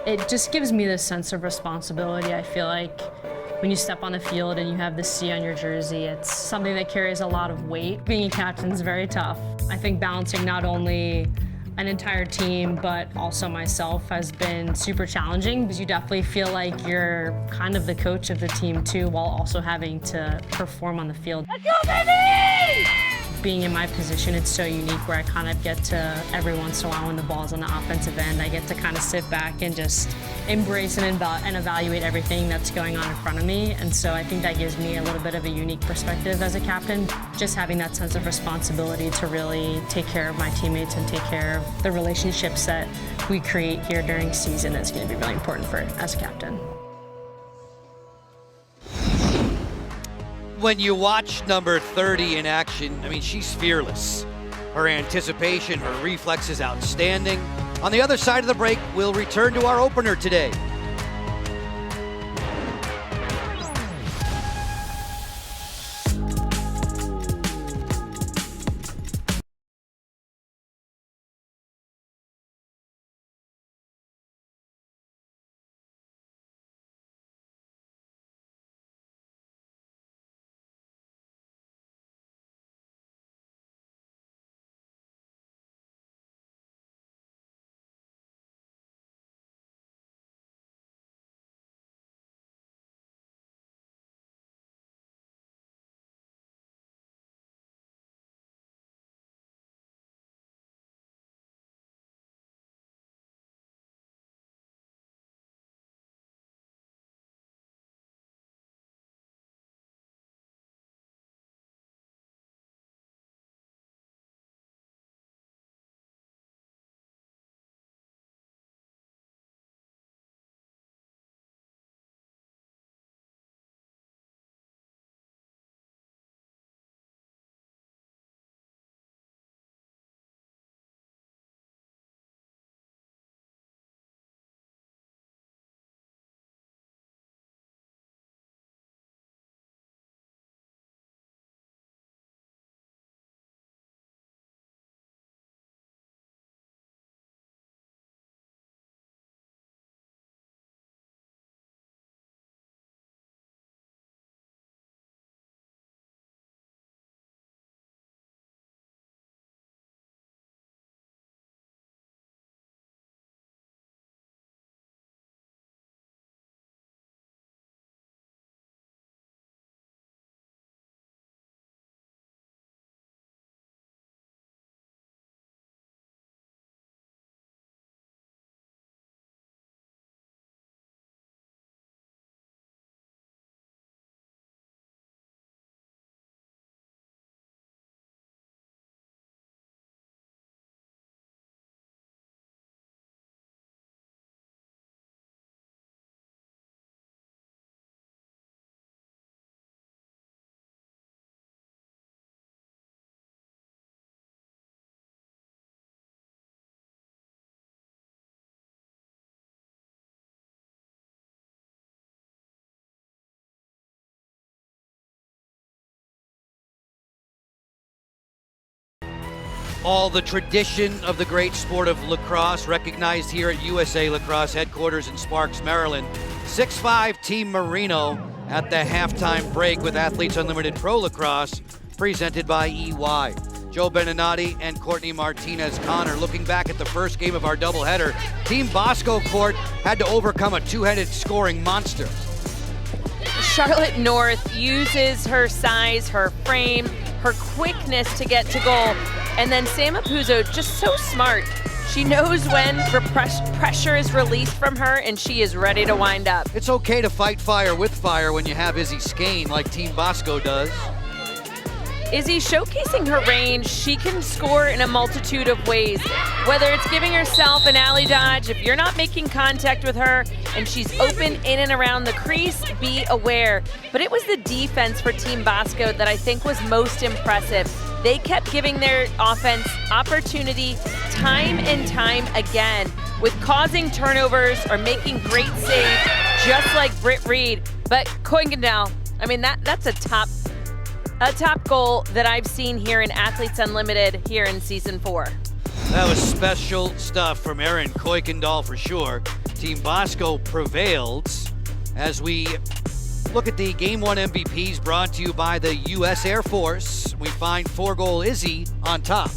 It just gives me this sense of responsibility. I feel like when you step on the field and you have the C on your jersey, it's something that carries a lot of weight. Being a captain is very tough. I think balancing not only an entire team, but also myself has been super challenging because you definitely feel like you're kind of the coach of the team too, while also having to perform on the field. Let's go, baby! Being in my position, it's so unique where I kind of get to, every once in a while when the ball's on the offensive end, I get to kind of sit back and just embrace and evaluate everything that's going on in front of me. And so I think that gives me a little bit of a unique perspective as a captain, just having that sense of responsibility to really take care of my teammates and take care of the relationships that we create here during season. That's going to be really important for as a captain. When you watch number 30 in action, I mean, she's fearless. Her anticipation, her reflexes outstanding. On the other side of the break, we'll return to our opener today. All the tradition of the great sport of lacrosse recognized here at USA Lacrosse headquarters in Sparks, Maryland. 6'5" Team Marino at the halftime break with Athletes Unlimited Pro Lacrosse, presented by EY. Joe Beninati and Courtney Martinez-Connor. Looking back at the first game of our doubleheader, Team Bosco Court had to overcome a two-headed scoring monster. Charlotte North uses her size, her frame, her quickness to get to goal. And then Sam Apuzzo, just so smart. She knows when pressure is released from her and she is ready to wind up. It's okay to fight fire with fire when you have Izzy Skane like Team Bosco does. Izzy showcasing her range. She can score in a multitude of ways. Whether it's giving herself an alley dodge, if you're not making contact with her and she's open in and around the crease, be aware. But it was the defense for Team Bosco that I think was most impressive. they kept giving their offense opportunity time and time again with causing turnovers or making great saves, just like Britt Reed. But Kuykendall, I mean, that's a top goal that I've seen here in Athletes Unlimited here in Season 4. That was special stuff from Erin Kuykendall for sure. Team Bosco prevailed. As we look at the Game 1 MVPs brought to you by the U.S. Air Force, we find 4-goal Izzy on top.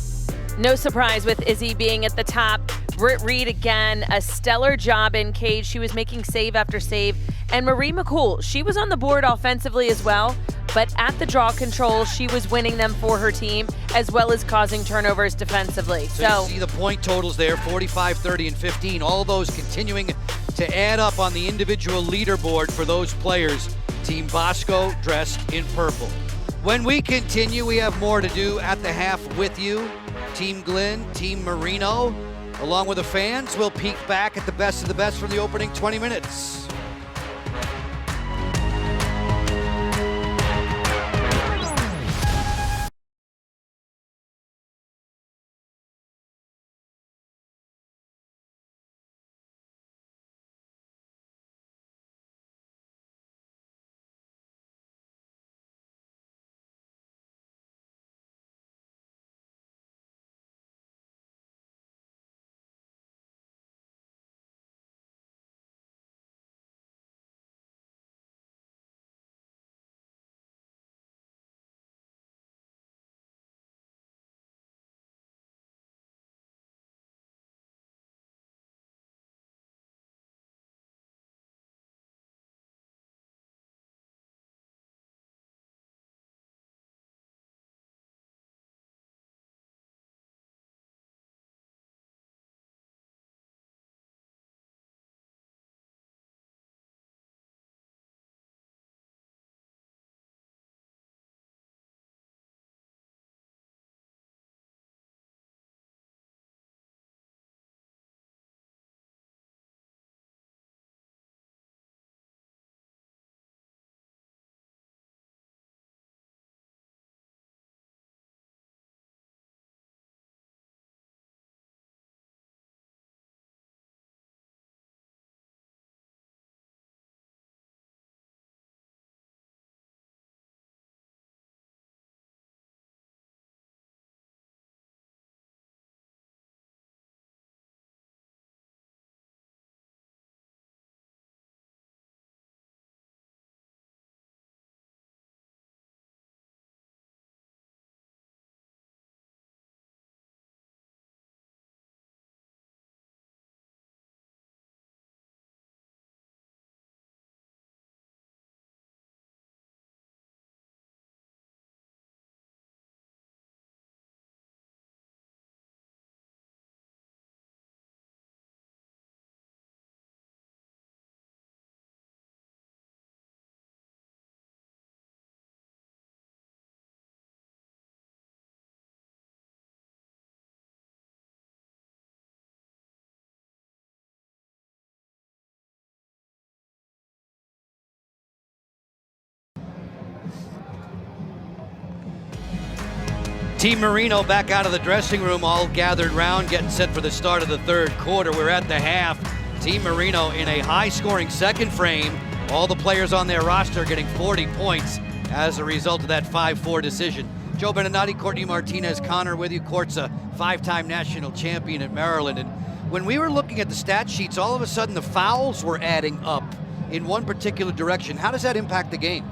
No surprise with Izzy being at the top. Britt Reed, again, a stellar job in cage. She was making save after save. And Marie McCool, she was on the board offensively as well, but at the draw control, she was winning them for her team, as well as causing turnovers defensively. So you see the point totals there, 45, 30, and 15. All those continuing to add up on the individual leaderboard for those players. Team Bosco dressed in purple. When we continue, we have more to do at the half with you. Team Glenn, Team Marino, along with the fans, we'll peek back at the best of the best from the opening 20 minutes. Team Marino back out of the dressing room, all gathered round, getting set for the start of the third quarter. We're at the half. Team Marino in a high-scoring second frame. All the players on their roster getting 40 points as a result of that 5-4 decision. Joe Beninati, Courtney Martinez, Connor with you. Court's a 5-time national champion at Maryland. And when we were looking at the stat sheets, all of a sudden the fouls were adding up in one particular direction. How does that impact the game?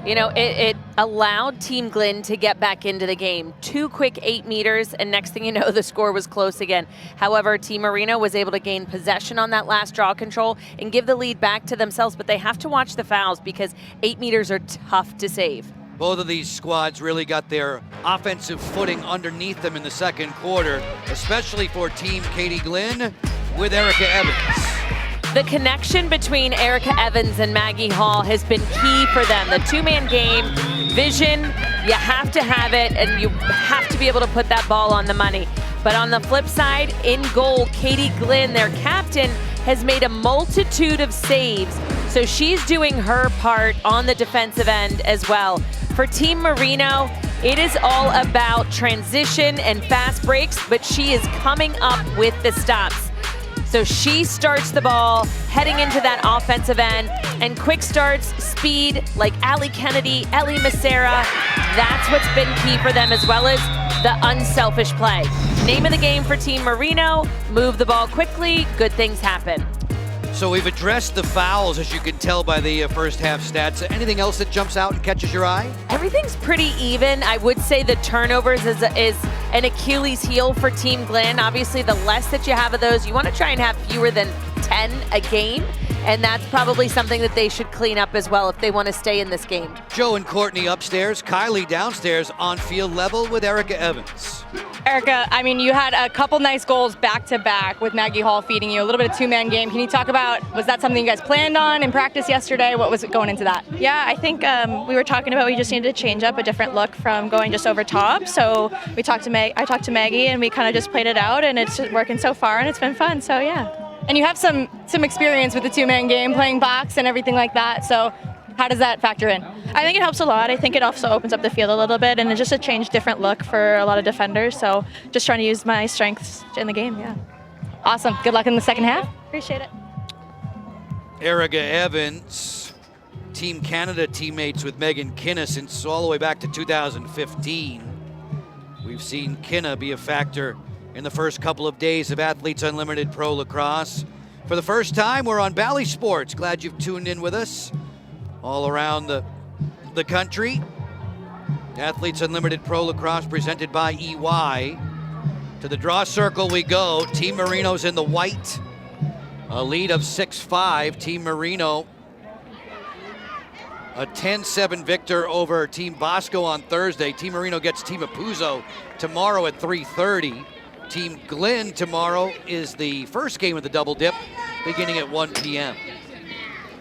You know, it allowed Team Glenn to get back into the game. 2 quick 8 meters, and next thing you know, the score was close again. However, Team Marino was able to gain possession on that last draw control and give the lead back to themselves, but they have to watch the fouls because 8 meters are tough to save. Both of these squads really got their offensive footing underneath them in the second quarter, especially for Team Katie Glenn with Erica Evans. The connection between Erica Evans and Maggie Hall has been key for them. The two-man game, vision, you have to have it, and you have to be able to put that ball on the money. But on the flip side, in goal, Katie Glenn, their captain, has made a multitude of saves, so she's doing her part on the defensive end as well. For Team Marino, It is all about transition and fast breaks, but she is coming up with the stops. So she starts the ball heading into that offensive end, and quick starts, speed, like Allie Kennedy, Ellie Macera, that's what's been key for them, as well as the unselfish play. Name of the game for Team Marino, move the ball quickly, good things happen. So we've addressed the fouls, as you can tell by the first half stats. Anything else that jumps out and catches your eye? Everything's pretty even. I would say the turnovers is an Achilles heel for Team Glenn. Obviously, the less that you have of those, you want to try and have fewer than 10 a game, and that's probably something that they should clean up as well if they want to stay in this game. Joe and Courtney upstairs, Kylie downstairs on field level with Erica Evans. Erica, I mean, you had a couple nice goals back-to-back with Maggie Hall feeding you, a little bit of two-man game. Can you talk about, was that something you guys planned on in practice yesterday? What was it going into that? Yeah, I think we were talking about we just needed to change up a different look from going just over top. So I talked to Maggie, and we kind of just played it out, and it's just working so far, and it's been fun, so yeah. And you have some experience with the two-man game, playing box and everything like that, so how does that factor in? I think it helps a lot. I think it also opens up the field a little bit, and it's just a different look for a lot of defenders. So just trying to use my strengths in the game, yeah. Awesome. Good luck in the second half. Appreciate it. Erica Evans, Team Canada teammates with Megan Kinna since all the way back to 2015. We've seen Kinna be a factor in the first couple of days of Athletes Unlimited Pro Lacrosse. For the first time, we're on Bally Sports. Glad you've tuned in with us all around the country. Athletes Unlimited Pro Lacrosse presented by EY. To the draw circle we go. Team Marino's in the white. A lead of 6-5. Team Marino, a 10-7 victor over Team Bosco on Thursday. Team Marino gets Team Apuzzo tomorrow at 3:30. Team Glenn tomorrow is the first game of the double dip, beginning at 1 p.m.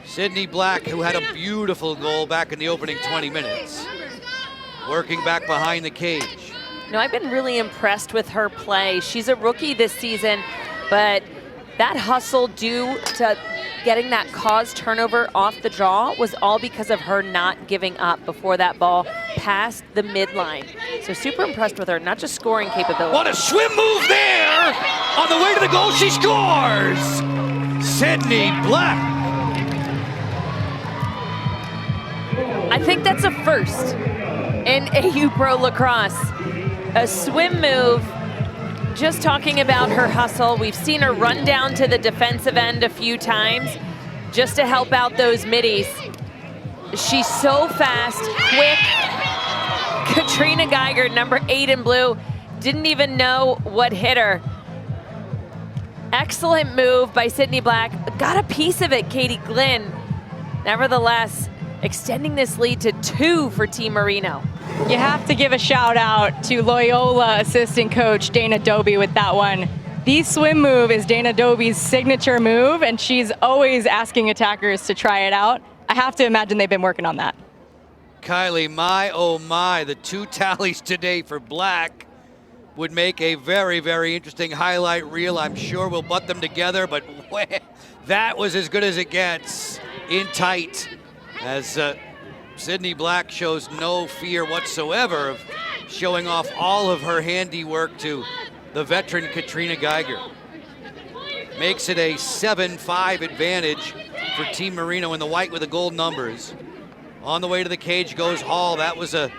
Sydney Black, who had a beautiful goal back in the opening 20 minutes, working back behind the cage. No, I've been really impressed with her play. She's a rookie this season, but that hustle due to getting that caused turnover off the draw was all because of her not giving up before that ball passed the midline. So super impressed with her, not just scoring capability. What a swim move there! On the way to the goal, she scores! Sydney Black. I think that's a first in AU Pro Lacrosse. A swim move. Just talking about her hustle, we've seen her run down to the defensive end a few times just to help out those middies. She's so fast, quick. Katrina Geiger, number 8 in blue, didn't even know what hit her. Excellent move by Sydney Black. Got a piece of it, Katie Glynn. Nevertheless, extending this lead to 2 for Team Marino. You have to give a shout out to Loyola assistant coach Dana Doby with that one. The swim move is Dana Doby's signature move, and she's always asking attackers to try it out. I have to imagine they've been working on that. Kylie, my oh my, the 2 tallies today for Black would make a very, very interesting highlight reel. I'm sure we'll butt them together, but that was as good as it gets in tight, as Sydney Black shows no fear whatsoever of showing off all of her handiwork to the veteran Katrina Geiger. Makes it a 7-5 advantage for Team Marino in the white with the gold numbers. On the way to the cage goes Hall. That was a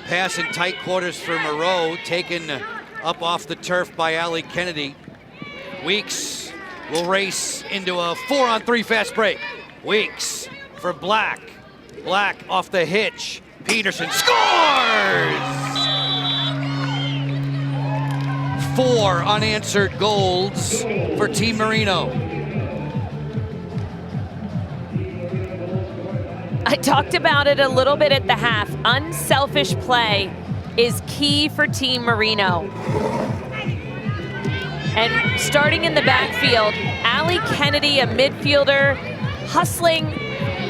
pass in tight quarters for Moreau, taken up off the turf by Allie Kennedy. Weeks will race into a 4-on-3 fast break. Weeks for Black. Black off the hitch. Peterson scores! 4 unanswered goals for Team Marino. I talked about it a little bit at the half. Unselfish play is key for Team Marino. And starting in the backfield, Allie Kennedy, a midfielder, hustling,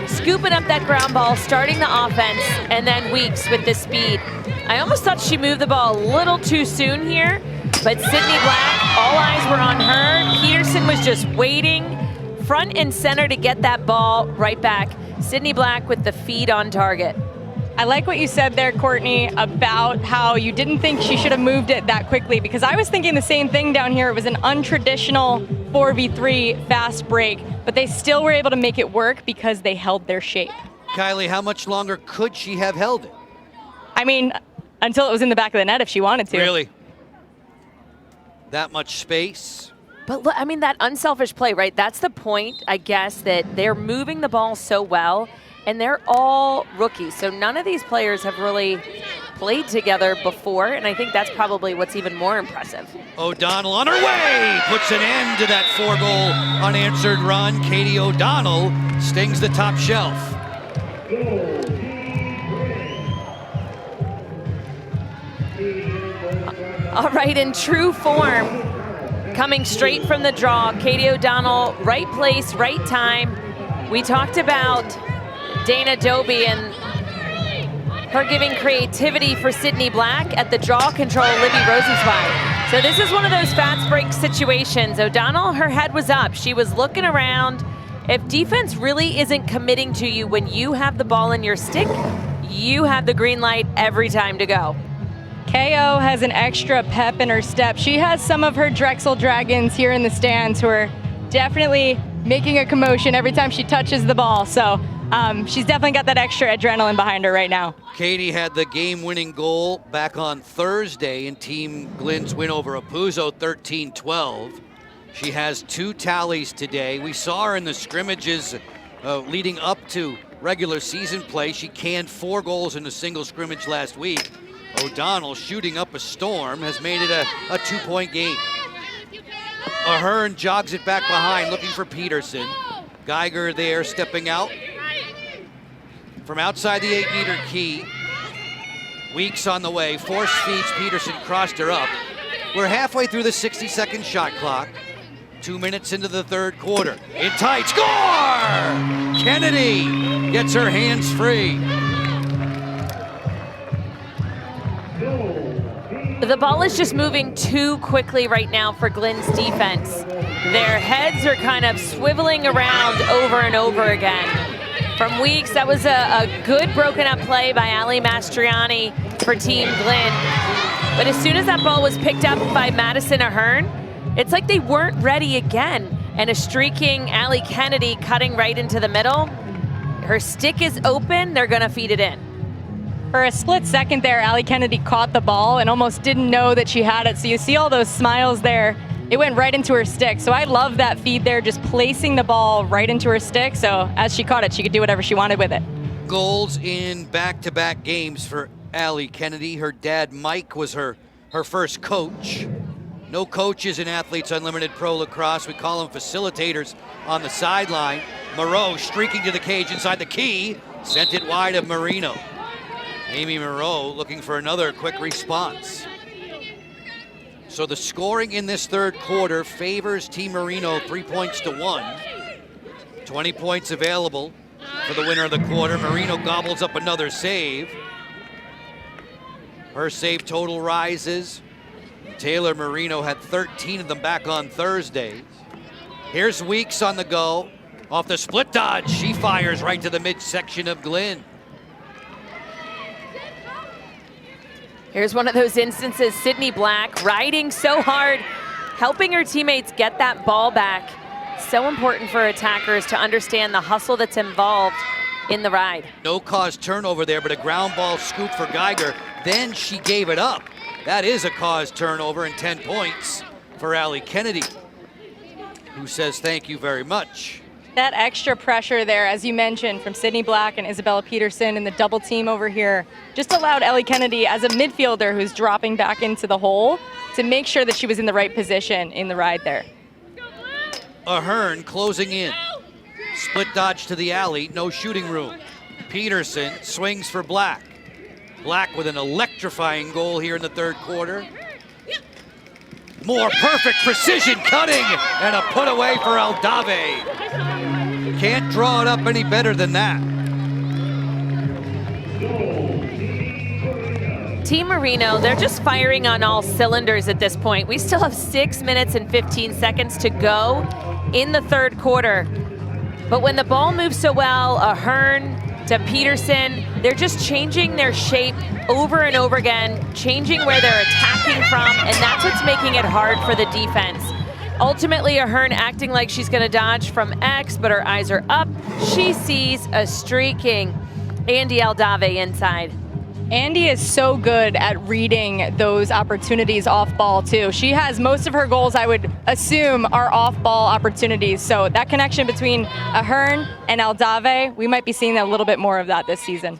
scooping up that ground ball, starting the offense, and then Weeks with the speed. I almost thought she moved the ball a little too soon here, but Sydney Black, all eyes were on her. Peterson was just waiting front and center to get that ball right back. Sydney Black with the feed on target. I like what you said there, Courtney, about how you didn't think she should have moved it that quickly, because I was thinking the same thing down here. It was an untraditional 4v3 fast break, but they still were able to make it work because they held their shape. Kylie, how much longer could she have held it? I mean, until it was in the back of the net if she wanted to. Really? That much space? But I mean, that unselfish play, right? That's the point, I guess, that they're moving the ball so well. And they're all rookies, so none of these players have really played together before, and I think that's probably what's even more impressive. O'Donnell on her way, puts an end to that 4-goal unanswered run. Katie O'Donnell stings the top shelf. All right, in true form, coming straight from the draw, Katie O'Donnell, right place, right time. We talked about Dana Doby and her giving creativity for Sydney Black at the draw control, Libby Rosenzweig. So this is one of those fast break situations. O'Donnell, her head was up. She was looking around. If defense really isn't committing to you when you have the ball in your stick, you have the green light every time to go. KO has an extra pep in her step. She has some of her Drexel Dragons here in the stands who are definitely making a commotion every time she touches the ball. So she's definitely got that extra adrenaline behind her right now. Katie had the game-winning goal back on Thursday in Team Glynn's win over Apuzo, 13-12. She has 2 tallies today. We saw her in the scrimmages leading up to regular season play. She canned 4 goals in a single scrimmage last week. O'Donnell, shooting up a storm, has made it a 2-point game. Ahern jogs it back behind, looking for Peterson. Geiger there, stepping out from outside the 8-meter key. Weeks on the way, force feeds Peterson, crossed her up. We're halfway through the 60-second shot clock. 2 minutes into the third quarter. In tight, score! Kennedy gets her hands free. The ball is just moving too quickly right now for Glynn's defense. Their heads are kind of swiveling around over and over again. From Weeks, that was a good broken up play by Ali Mastriani for Team Glynn. But as soon as that ball was picked up by Madison Ahern, it's like they weren't ready again. And a streaking Ali Kennedy cutting right into the middle. Her stick is open, they're gonna feed it in. For a split second there, Ali Kennedy caught the ball and almost didn't know that she had it. So you see all those smiles there. It went right into her stick. So I love that feed there, just placing the ball right into her stick. So as she caught it, she could do whatever she wanted with it. Goals in back-to-back games for Ali Kennedy. Her dad, Mike, was her first coach. No coaches in Athletes Unlimited Pro Lacrosse. We call them facilitators on the sideline. Moreau streaking to the cage inside the key. Sent it wide of Marino. Amy Moreau looking for another quick response. So the scoring in this third quarter favors Team Marino 3-1. 20 points available for the winner of the quarter. Marino gobbles up another save. Her save total rises. Taylor Marino had 13 of them back on Thursday. Here's Weeks on the go. Off the split dodge, she fires right to the midsection of Glynn. Here's one of those instances, Sydney Black riding so hard, helping her teammates get that ball back. So important for attackers to understand the hustle that's involved in the ride. No cause turnover there, but a ground ball scoop for Geiger. Then she gave it up. That is a cause turnover and 10 points for Ali Kennedy, who says thank you very much. That extra pressure there, as you mentioned, from Sydney Black and Isabella Peterson and the double team over here, just allowed Ellie Kennedy as a midfielder who's dropping back into the hole to make sure that she was in the right position in the ride there. Ahern closing in. Split dodge to the alley, no shooting room. Peterson swings for Black. Black with an electrifying goal here in the third quarter. More perfect precision cutting and a put away for Aldave. Can't draw it up any better than that. Team Marino, they're just firing on all cylinders at this point. We still have 6 minutes and 15 seconds to go in the third quarter. But when the ball moves so well, Ahern, to Peterson. They're just changing their shape over and over again, changing where they're attacking from, and that's what's making it hard for the defense. Ultimately, Ahern acting like she's going to dodge from X, but her eyes are up. She sees a streaking Andy Aldave inside. Andy is so good at reading those opportunities off ball too. She has most of her goals, I would assume, are off ball opportunities. So that connection between Ahern and Aldave, we might be seeing a little bit more of that this season.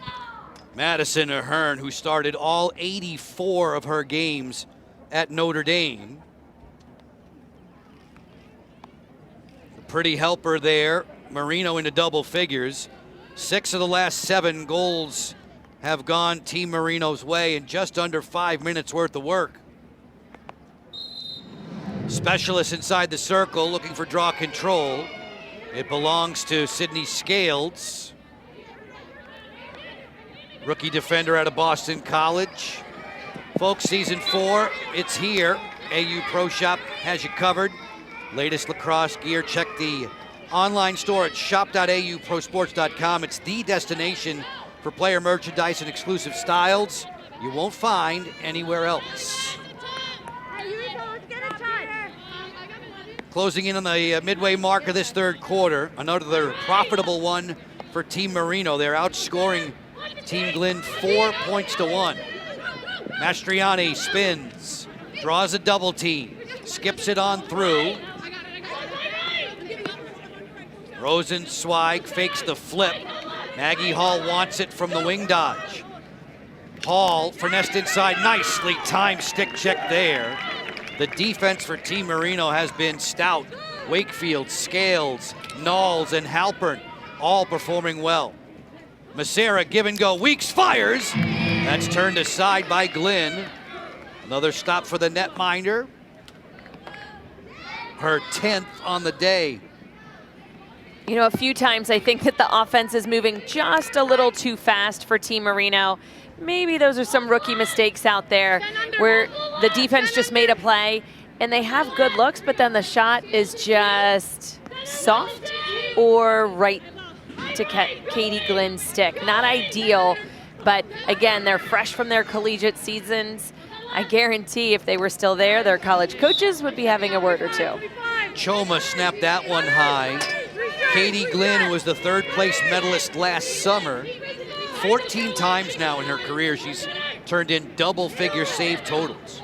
Madison Ahern, who started all 84 of her games at Notre Dame. Pretty helper there. Marino into double figures. 6 of the last 7 goals have gone Team Marino's way in just under 5 minutes worth of work. Specialist inside the circle looking for draw control. It belongs to Sydney Scales. Rookie defender out of Boston College. Folks, season 4, it's here. AU Pro Shop has you covered. Latest lacrosse gear, check the online store at shop.auprosports.com. It's the destination for player merchandise and exclusive styles you won't find anywhere else. Closing in on the midway mark of this third quarter, another profitable one for Team Marino. They're outscoring Team Glenn 4 points to 1. Mastriani spins, draws a double team, skips it on through. Rosenzweig fakes the flip. Maggie Hall wants it from the wing dodge. Hall finessed inside, nicely timed stick check there. The defense for Team Marino has been stout. Wakefield, Scales, Knowles, and Halpern all performing well. Massera give and go, Weeks fires. That's turned aside by Glenn. Another stop for the netminder. Her 10th on the day. You know, a few times I think that the offense is moving just a little too fast for Team Marino. Maybe those are some rookie mistakes out there where the defense just made a play and they have good looks, but then the shot is just soft or right to Katie Glenn's stick. Not ideal, but again, they're fresh from their collegiate seasons. I guarantee if they were still there, their college coaches would be having a word or two. Choma snapped that one high. Katie Glenn, who was the 3rd place medalist last summer, 14 times now in her career, she's turned in double-figure save totals.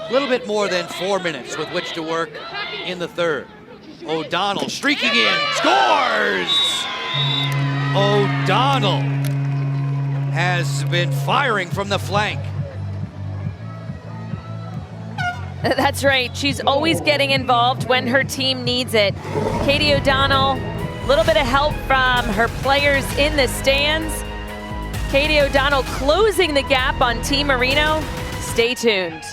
A little bit more than 4 minutes with which to work in the third. O'Donnell streaking in, scores! O'Donnell has been firing from the flank. That's right. She's always getting involved when her team needs it. Katie O'Donnell, a little bit of help from her players in the stands. Katie O'Donnell closing the gap on Team Marino. Stay tuned.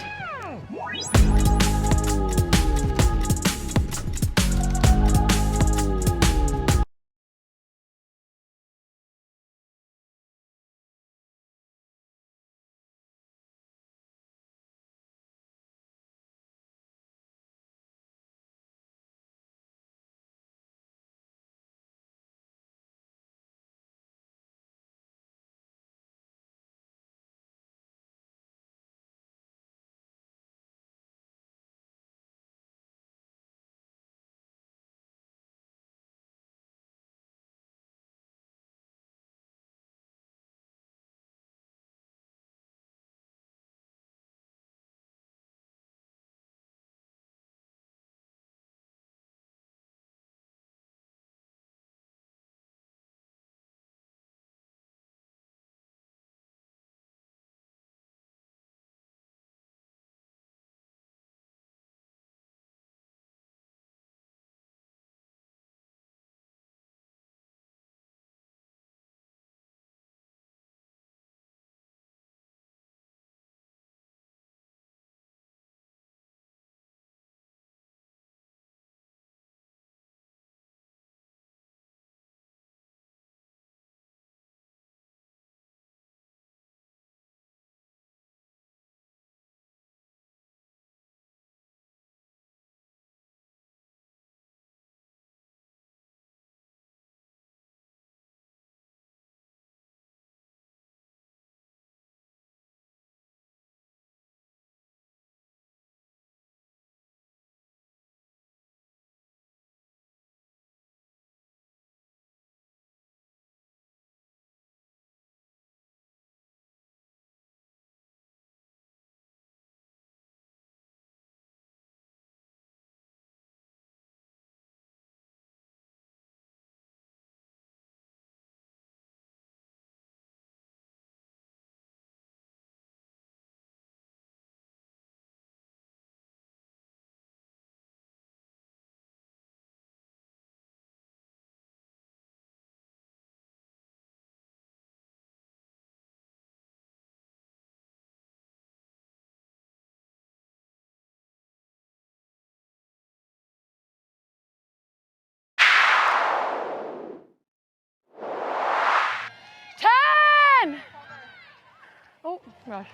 Rush.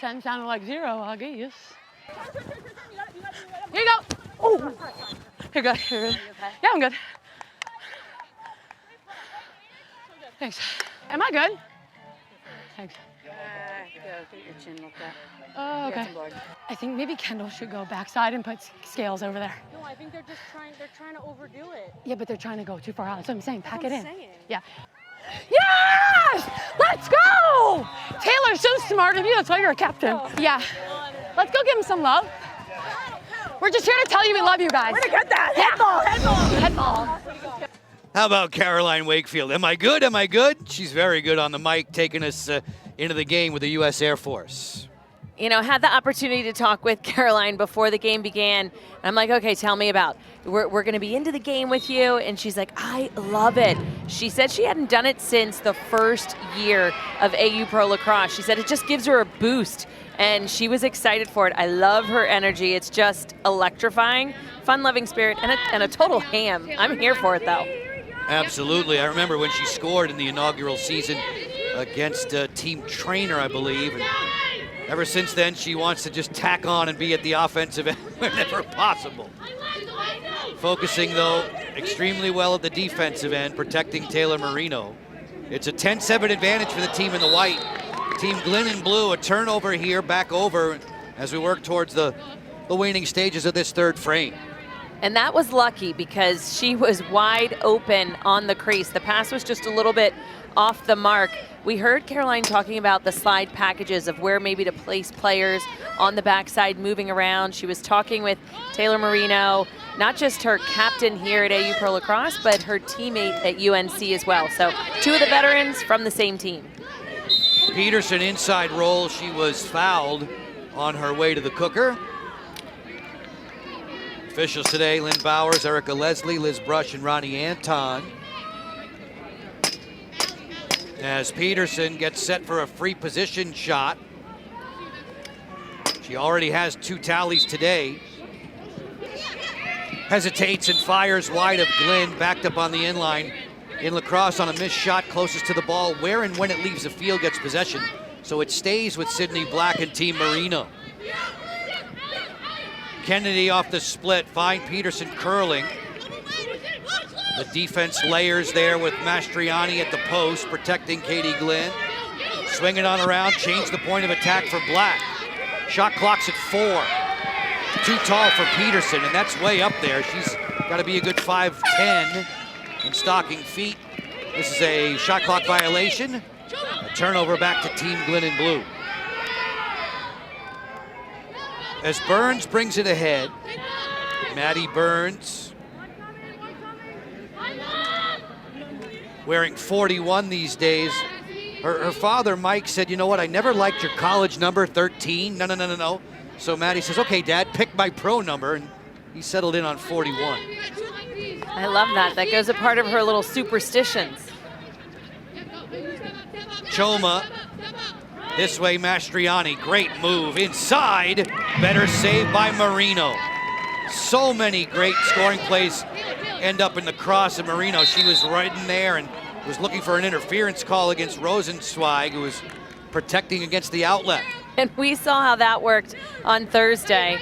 10 sounded like 0, I guess. Here you go. Oh. You're good. You're good. Yeah, I'm good. Thanks. Am I good? Thanks. Get your chin looked at. Oh, okay. I think maybe Kendall should go backside and put scales over there. No, I think they're trying to overdo it. Yeah, but they're trying to go too far out. That's what I'm saying. Pack it in. Yeah. Yes! Let's go! Taylor's so smart of you. That's why you're a captain. Yeah. Let's go give him some love. We're just here to tell you we love you guys. Where'd I get that? Head ball. How about Caroline Wakefield? Am I good? Am I good? She's very good on the mic, taking us into the game with the U.S. Air Force. You know, had the opportunity to talk with Caroline before the game began. And I'm like, okay, tell me about, we're going to be into the game with you. And she's like, I love it. She said she hadn't done it since the first year of AU Pro Lacrosse. She said it just gives her a boost. And she was excited for it. I love her energy. It's just electrifying, fun-loving spirit, and a total ham. I'm here for it, though. Absolutely. I remember when she scored in the inaugural season against Team Trainer, I believe. And ever since then, she wants to just tack on and be at the offensive end whenever possible. Focusing, though, extremely well at the defensive end, protecting Taylor Marino. It's a 10-7 advantage for the team in the white. Team Glenn in blue, a turnover here, back over as we work towards the waning stages of this third frame. And that was lucky because she was wide open on the crease. The pass was just a little bit off the mark. We heard Caroline talking about the slide packages of where maybe to place players on the backside moving around. She was talking with Taylor Marino, not just her captain here at AU Pro Lacrosse, but her teammate at UNC as well. So 2 of the veterans from the same team. Peterson inside roll. She was fouled on her way to the cooker. Officials today, Lynn Bowers, Erica Leslie, Liz Brush, and Ronnie Anton. As Peterson gets set for a free position shot. She already has 2 tallies today. Hesitates and fires wide of Glenn, backed up on the inline. In lacrosse, on a missed shot closest to the ball, where and when it leaves the field gets possession. So it stays with Sydney Black and Team Marino. Kennedy off the split, find Peterson curling. The defense layers there with Mastriani at the post, protecting Katie Glenn. Swing it on around, change the point of attack for Black. Shot clock's at 4. Too tall for Peterson, and that's way up there. She's got to be a good 5'10". In stocking feet. This is a shot clock violation. A turnover back to Team Glenn in blue. As Burns brings it ahead, Maddie Burns, wearing 41 these days. Her father, Mike, said, you know what, I never liked your college number, 13. No. So Maddie says, okay, Dad, pick my pro number, and he settled in on 41. I love that. That goes a part of her little superstitions. Choma. This way, Mastriani. Great move inside. Better save by Marino. So many great scoring plays end up in the cross of Marino. She was right in there and was looking for an interference call against Rosenzweig, who was protecting against the outlet. And we saw how that worked on Thursday.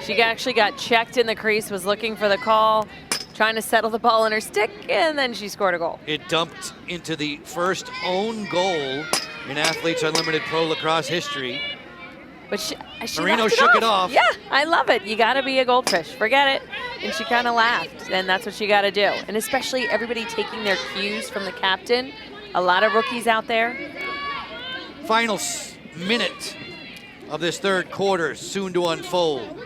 She actually got checked in the crease, was looking for the call, trying to settle the ball in her stick, and then she scored a goal. It dumped into the first own goal in Athletes Unlimited Pro Lacrosse history. But she Marino shook it off. Yeah, I love it. You got to be a goldfish. Forget it. And she kind of laughed, and that's what you got to do. And especially everybody taking their cues from the captain. A lot of rookies out there. Final minute of this third quarter soon to unfold.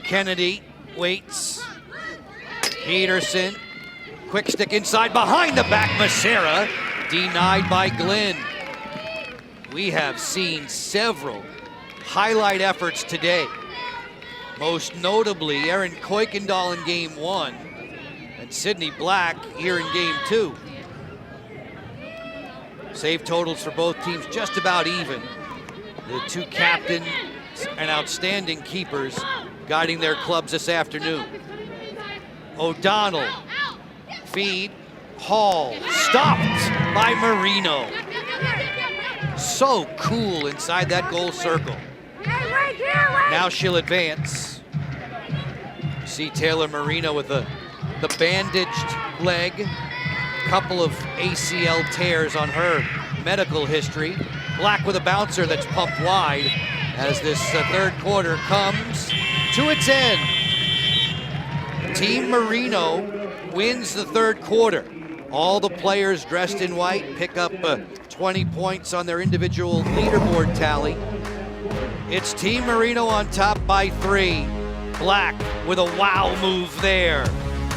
Kennedy waits. Peterson, quick stick inside, behind the back, Macera, denied by Glenn. We have seen several highlight efforts today. Most notably, Erin Kuykendall in game 1 and Sydney Black here in game 2. Save totals for both teams just about even. The 2 captains and outstanding keepers guiding their clubs this afternoon. O'Donnell, feed, Hall stopped by Marino. So cool inside that goal circle. Now she'll advance. See Taylor Marino with the bandaged leg. Couple of ACL tears on her medical history. Black with a bouncer that's pumped wide as this third quarter comes to its end. Team Marino wins the third quarter. All the players dressed in white pick up 20 points on their individual leaderboard tally. It's Team Marino on top by 3. Black with a wow move there.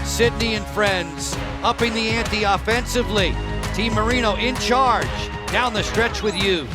Sydney and friends upping the ante offensively. Team Marino in charge down the stretch with you.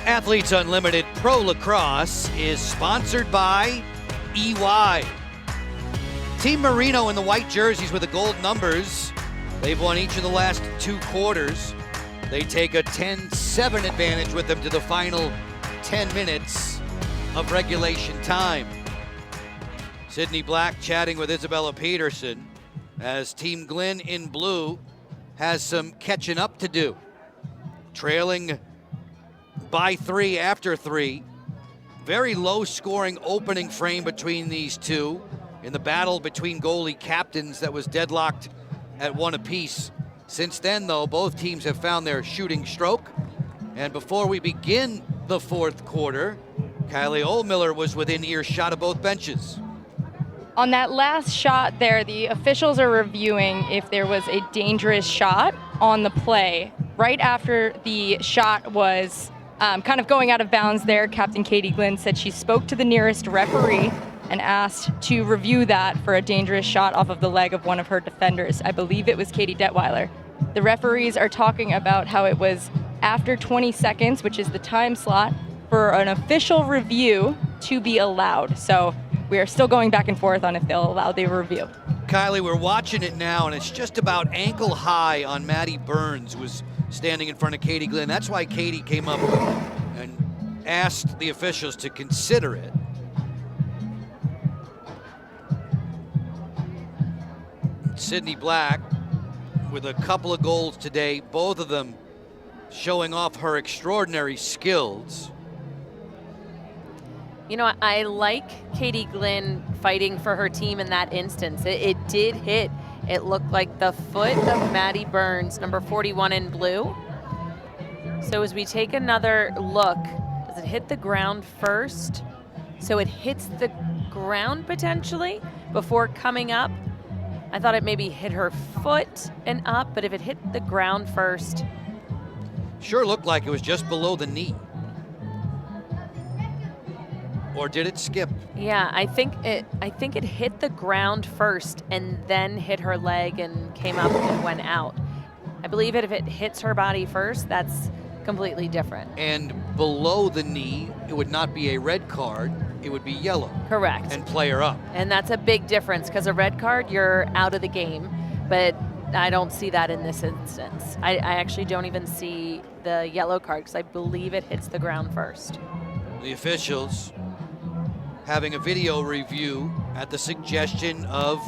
Athletes Unlimited Pro Lacrosse is sponsored by EY. Team Marino in the white jerseys with the gold numbers. They've won each of the last 2 quarters. They take a 10-7 advantage with them to the final 10 minutes of regulation time. Sydney Black chatting with Isabella Peterson as Team Glenn in blue has some catching up to do. Trailing by 3 after 3. Very low scoring opening frame between these two in the battle between goalie captains that was deadlocked at 1 apiece. Since then, though, both teams have found their shooting stroke. And before we begin the fourth quarter, Kylie Ohlmiller was within earshot of both benches. On that last shot there, the officials are reviewing if there was a dangerous shot on the play. Right after the shot was kind of going out of bounds there, Captain Katie Glynn said she spoke to the nearest referee and asked to review that for a dangerous shot off of the leg of one of her defenders. I believe it was Katie Detweiler. The referees are talking about how it was after 20 seconds, which is the time slot, for an official review to be allowed. So we are still going back and forth on if they'll allow the review. Kylie, we're watching it now, and it's just about ankle high on Maddie Burns, who was standing in front of Katie Glynn. That's why Katie came up and asked the officials to consider it. Sydney Black with a couple of goals today, both of them showing off her extraordinary skills. You know, I like Katie Glynn fighting for her team in that instance. It did hit. It looked like the foot of Maddie Burns, number 41 in blue. So as we take another look, does it hit the ground first? So it hits the ground potentially before coming up. I thought it maybe hit her foot and up, but if it hit the ground first. Sure looked like it was just below the knee. Or did it skip? Yeah, I think it hit the ground first and then hit her leg and came up and went out. I believe if it hits her body first, that's completely different. And below the knee, it would not be a red card, it would be yellow. Correct. And player up. And that's a big difference because a red card, you're out of the game. But I don't see that in this instance. I actually don't even see the yellow card because I believe it hits the ground first. The officials having a video review at the suggestion of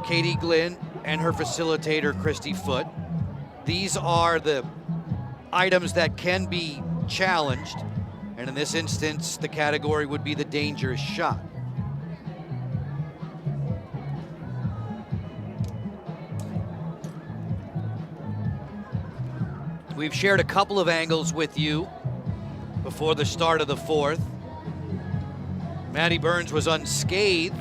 Katie Glynn and her facilitator, Christy Foote. These are the items that can be challenged, and in this instance, the category would be the dangerous shot. We've shared a couple of angles with you before the start of the fourth. Maddie Burns was unscathed,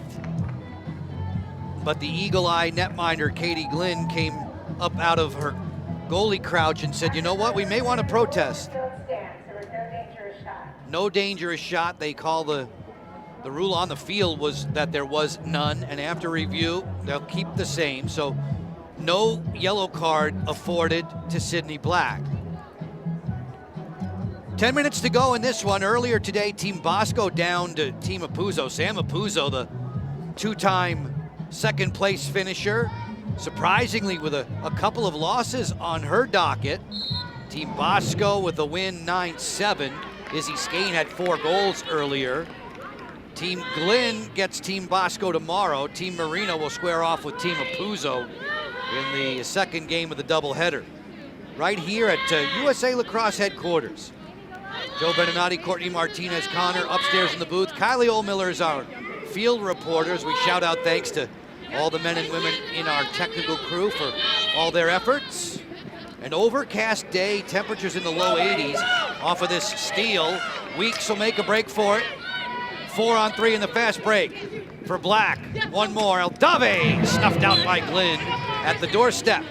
but the eagle-eye netminder Katie Glynn came up out of her goalie crouch and said, you know what, we may want to protest. No dangerous shot. They call the rule on the field was that there was none, and after review, they'll keep the same. So no yellow card afforded to Sydney Black. 10 minutes to go in this one. Earlier today, Team Bosco down to Team Apuzzo. Sam Apuzzo, the two-time second place finisher, surprisingly with a couple of losses on her docket. Team Bosco with the win 9-7. Izzy Skane had 4 goals earlier. Team Glynn gets Team Bosco tomorrow. Team Marino will square off with Team Apuzzo in the second game of the doubleheader. Right here at USA Lacrosse headquarters. Joe Beninati, Courtney Martinez, Connor upstairs in the booth. Kylie Ohlmiller is our field reporter as we shout out thanks to all the men and women in our technical crew for all their efforts. An overcast day, temperatures in the low 80s off of this steal. Weeks will make a break for it. 4-on-3 in the fast break for Black. One more, Eldave snuffed out by Glynn at the doorstep.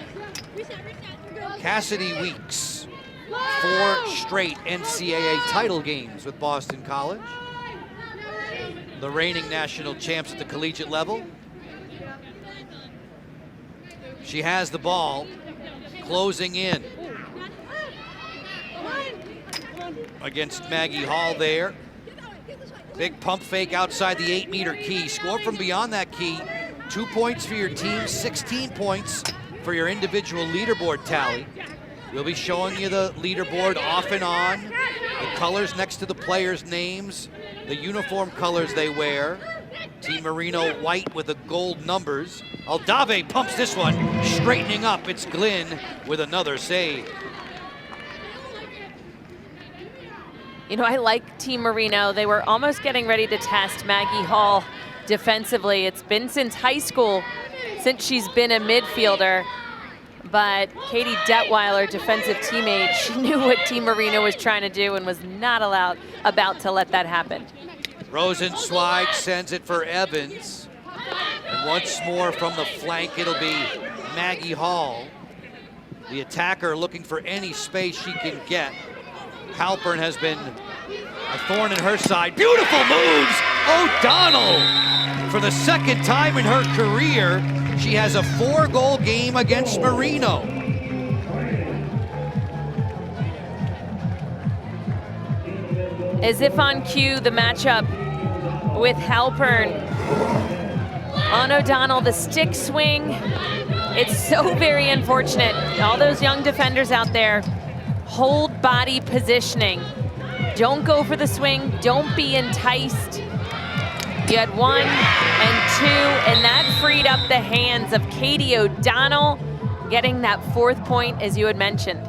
Cassidy Weeks, 4 straight NCAA title games with Boston College. The reigning national champs at the collegiate level. She has the ball, closing in against Maggie Hall there. Big pump fake outside the 8-meter key. Score from beyond that key. 2 points for your team, 16 points for your individual leaderboard tally. We'll be showing you the leaderboard off and on, the colors next to the players' names, the uniform colors they wear. Team Marino white with the gold numbers. Eldave pumps this one, straightening up. It's Glynn with another save. You know, I like Team Marino. They were almost getting ready to test Maggie Hall defensively. It's been since high school, since she's been a midfielder. But Katie Detweiler, defensive teammate, she knew what Team Marino was trying to do and was not about to let that happen. Rosenzweig sends it for Evans. And once more from the flank, it'll be Maggie Hall. The attacker looking for any space she can get. Halpern has been a thorn in her side. Beautiful moves! O'Donnell! For the second time in her career, she has a 4-goal game against Marino. As if on cue, the matchup with Halpern on O'Donnell, the stick swing. It's so very unfortunate. All those young defenders out there, hold body positioning. Don't go for the swing. Don't be enticed. You had 1 and 2, and that freed up the hands of Katie O'Donnell, getting that 4th point, as you had mentioned.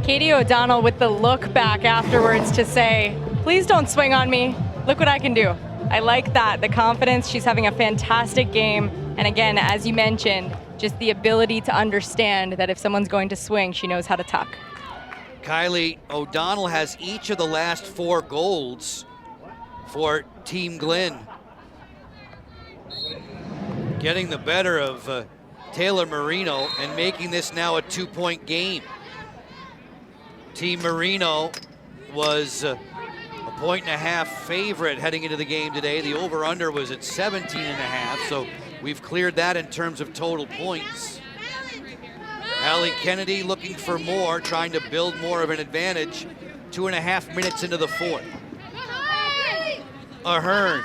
Katie O'Donnell with the look back afterwards to say, please don't swing on me. Look what I can do. I like that, the confidence. She's having a fantastic game. And again, as you mentioned, just the ability to understand that if someone's going to swing, she knows how to tuck. Kylie O'Donnell has each of the last 4 golds for Team Glenn. Getting the better of Taylor Marino and making this now a 2-point game. Team Marino was a 1.5-point favorite heading into the game today. The over-under was at 17.5, so we've cleared that in terms of total points. Allie Kennedy looking for more, trying to build more of an advantage. 2.5 minutes into the 4th. Ahern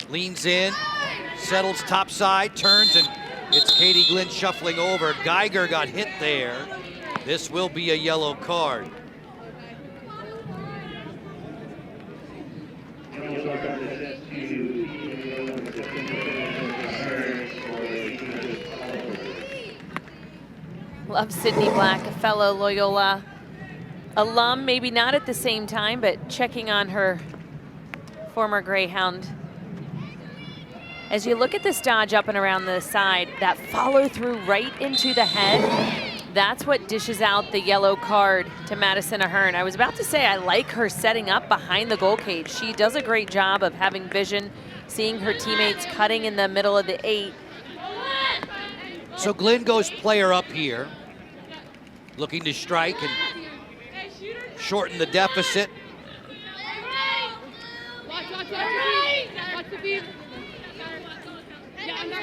leans in, settles topside, turns, and it's Katie Glenn shuffling over. Geiger got hit there. This will be a yellow card. Love Sydney Black, a fellow Loyola alum, maybe not at the same time, but checking on her former Greyhound. As you look at this dodge up and around the side, that follow through right into the head, that's what dishes out the yellow card to Madison Ahern. I was about to say I like her setting up behind the goal cage. She does a great job of having vision, seeing her teammates cutting in the middle of the 8. So Glenn goes player up here, looking to strike and shorten the deficit.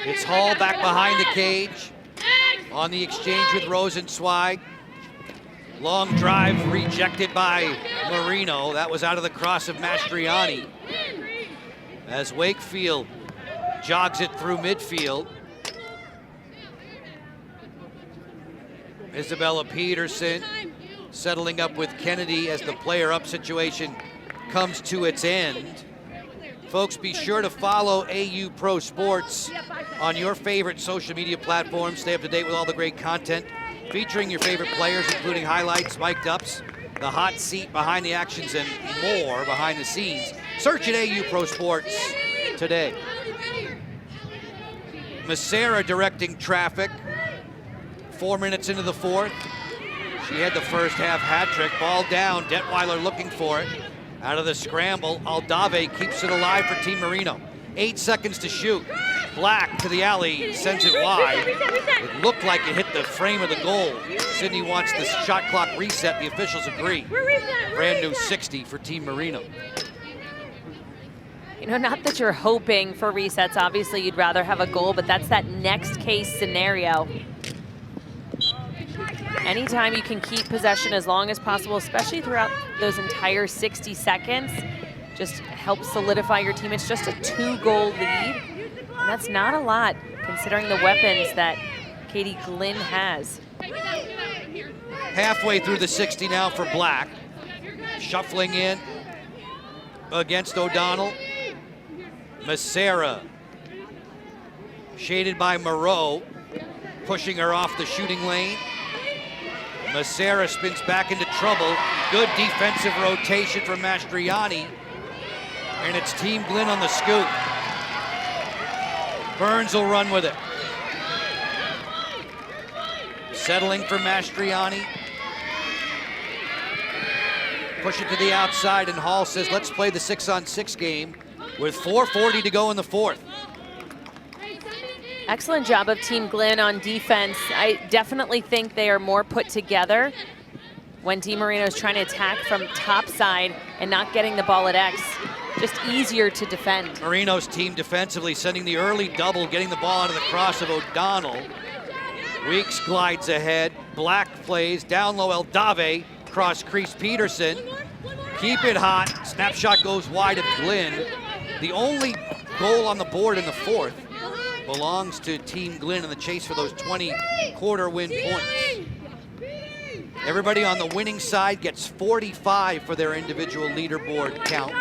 It's Hall back behind the cage on the exchange with Rosenzweig. Long drive rejected by Marino. That was out of the cross of Mastriani. As Wakefield jogs it through midfield. Isabella Peterson settling up with Kennedy as the player up situation comes to its end. Folks, be sure to follow AU Pro Sports on your favorite social media platforms. Stay up to date with all the great content featuring your favorite players, including highlights, mic'd ups, the hot seat behind the actions, and more behind the scenes. Search at AU Pro Sports today. Massera directing traffic. 4 minutes into the 4th. She had the first half hat trick. Ball down, Detweiler looking for it. Out of the scramble, Aldave keeps it alive for Team Marino. 8 seconds to shoot. Black to the alley, sends it wide. It looked like it hit the frame of the goal. Sydney wants the shot clock reset. The officials agree. Brand new 60 for Team Marino. You know, not that you're hoping for resets. Obviously, you'd rather have a goal, but that's that next case scenario. Anytime you can keep possession as long as possible, especially throughout those entire 60 seconds, just helps solidify your team. It's just a 2-goal lead, and that's not a lot considering the weapons that Katie Glenn has. Halfway through the 60 now for Black. Shuffling in against O'Donnell. Massera, shaded by Moreau, pushing her off the shooting lane. Massera spins back into trouble. Good defensive rotation from Mastriani. And it's Team Glenn on the scoop. Burns will run with it. Settling for Mastriani. Push it to the outside, and Hall says, let's play the 6-on-6 game with 4:40 to go in the 4th. Excellent job of Team Glenn on defense. I definitely think they are more put together when Team Marino is trying to attack from top side and not getting the ball at X. Just easier to defend. Marino's team defensively sending the early double, getting the ball out of the cross of O'Donnell. Weeks glides ahead. Black plays down low. Aldave cross crease Peterson. Keep it hot. Snapshot goes wide of Glenn. The only goal on the board in the 4th belongs to Team Glenn in the chase for those 20 quarter win points. Everybody on the winning side gets 45 for their individual leaderboard count.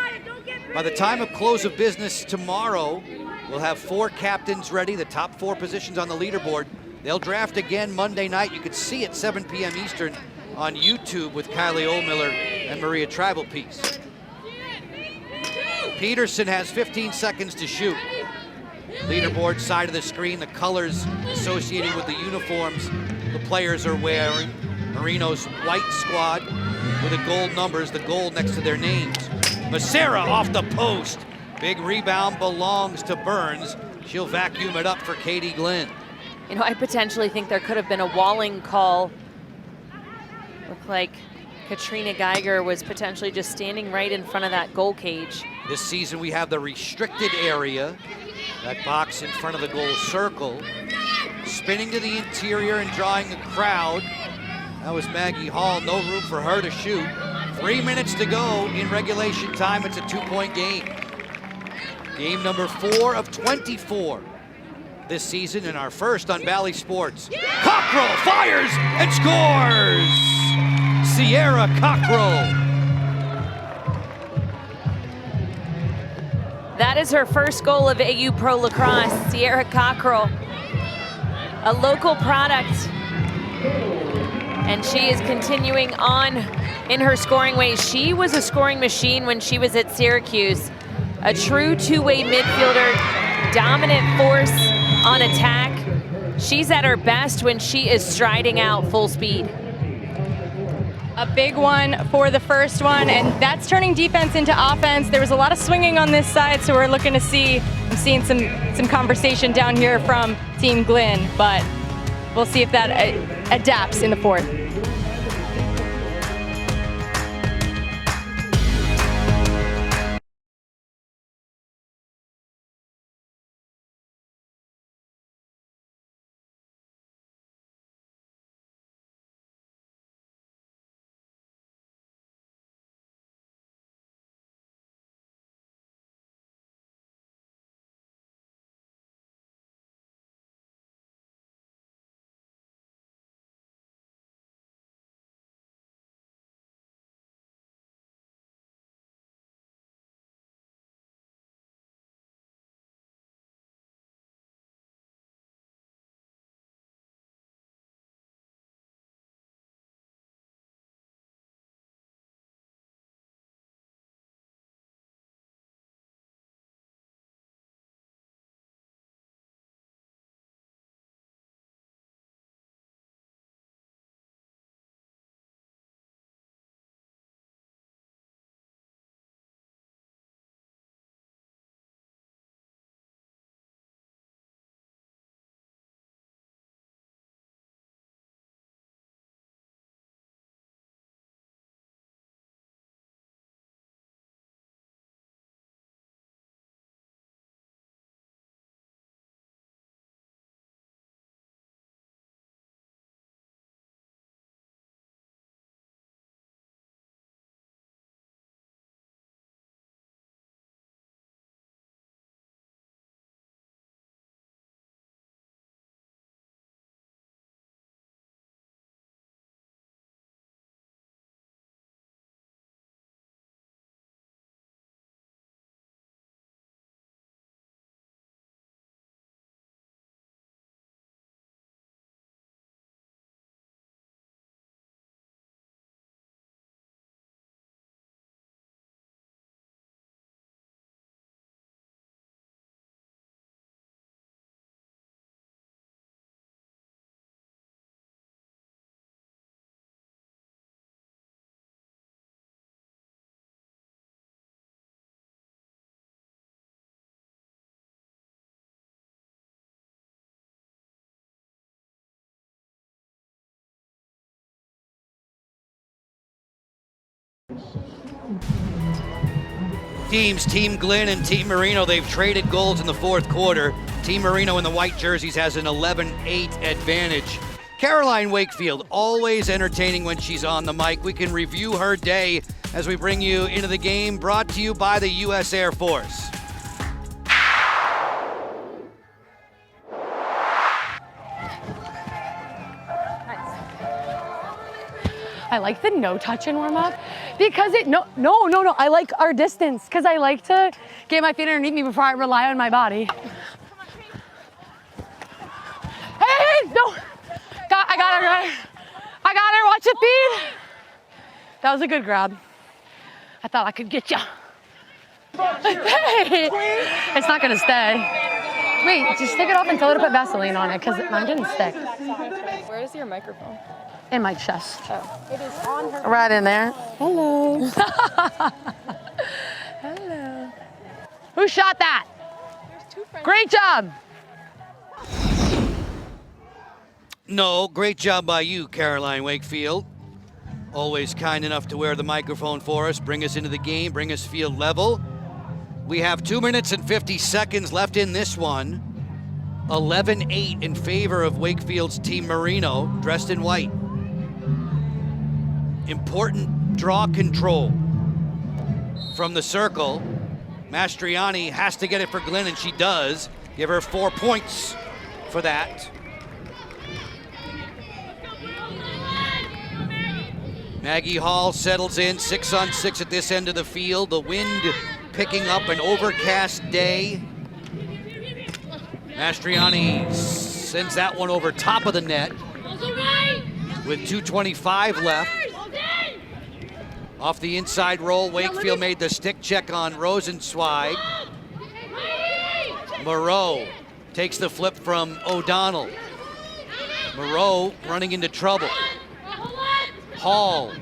By the time of close of business tomorrow, we'll have 4 captains ready, the top 4 positions on the leaderboard. They'll draft again Monday night. You could see it 7 p.m. Eastern on YouTube with Kylie Ohlmiller and Maria Tribalpiece. Peterson has 15 seconds to shoot. Leaderboard side of the screen, the colors associated with the uniforms the players are wearing. Marino's white squad with the gold numbers, the gold next to their names. Becerra off the post. Big rebound belongs to Burns. She'll vacuum it up for Katie Glenn. You know, I potentially think there could have been a walling call. Looked like Katrina Geiger was potentially just standing right in front of that goal cage. This season we have the restricted area, that box in front of the goal circle. Spinning to the interior and drawing the crowd. That was Maggie Hall, no room for her to shoot. 3 minutes to go in regulation time. It's a 2-point game. Game number 4 of 24 this season and our first on Valley Sports. Cockrell fires and scores! Sierra Cockrell. That is her first goal of AU Pro Lacrosse, Sierra Cockrell, a local product. And she is continuing on in her scoring ways. She was a scoring machine when she was at Syracuse. A true two-way midfielder, dominant force on attack. She's at her best when she is striding out full speed. A big one for the first one, and that's turning defense into offense. There was a lot of swinging on this side, so we're looking to see, I'm seeing some conversation down here from Team Glenn, but we'll see if that adapts in the fourth. Teams, Team Glenn and Team Marino, they've traded goals in the fourth quarter. Team Marino in the white jerseys has an 11-8 advantage. Caroline Wakefield, always entertaining when she's on the mic. We can review her day as we bring you into the game, brought to you by the U.S. Air Force. I like the no touch in warm up because no. I like our distance because I like to get my feet underneath me before I rely on my body. Hey, no. I got her, watch it feed. That was a good grab. I thought I could get you. Hey, it's not gonna stay. Wait, just take it off and tell her to put Vaseline on it because mine didn't stick. Where's your microphone? In my chest. Oh. It is on her. Right in there. Hello. Hello. Who shot that? Great job. No, great job by you, Caroline Wakefield. Always kind enough to wear the microphone for us, bring us into the game, bring us field level. We have 2 minutes and 50 seconds left in this one. 11-8 in favor of Wakefield's Team Marino, dressed in white. Important draw control from the circle. Mastriani has to get it for Glenn, and she does. Give her 4 points for that. Maggie Hall settles in 6-on-6 at this end of the field. The wind picking up, an overcast day. Mastriani sends that one over top of the net with 2:25 left. Off the inside roll, Wakefield made the stick check on Rosenzweig. Moreau takes the flip from O'Donnell. Moreau running into trouble. Hall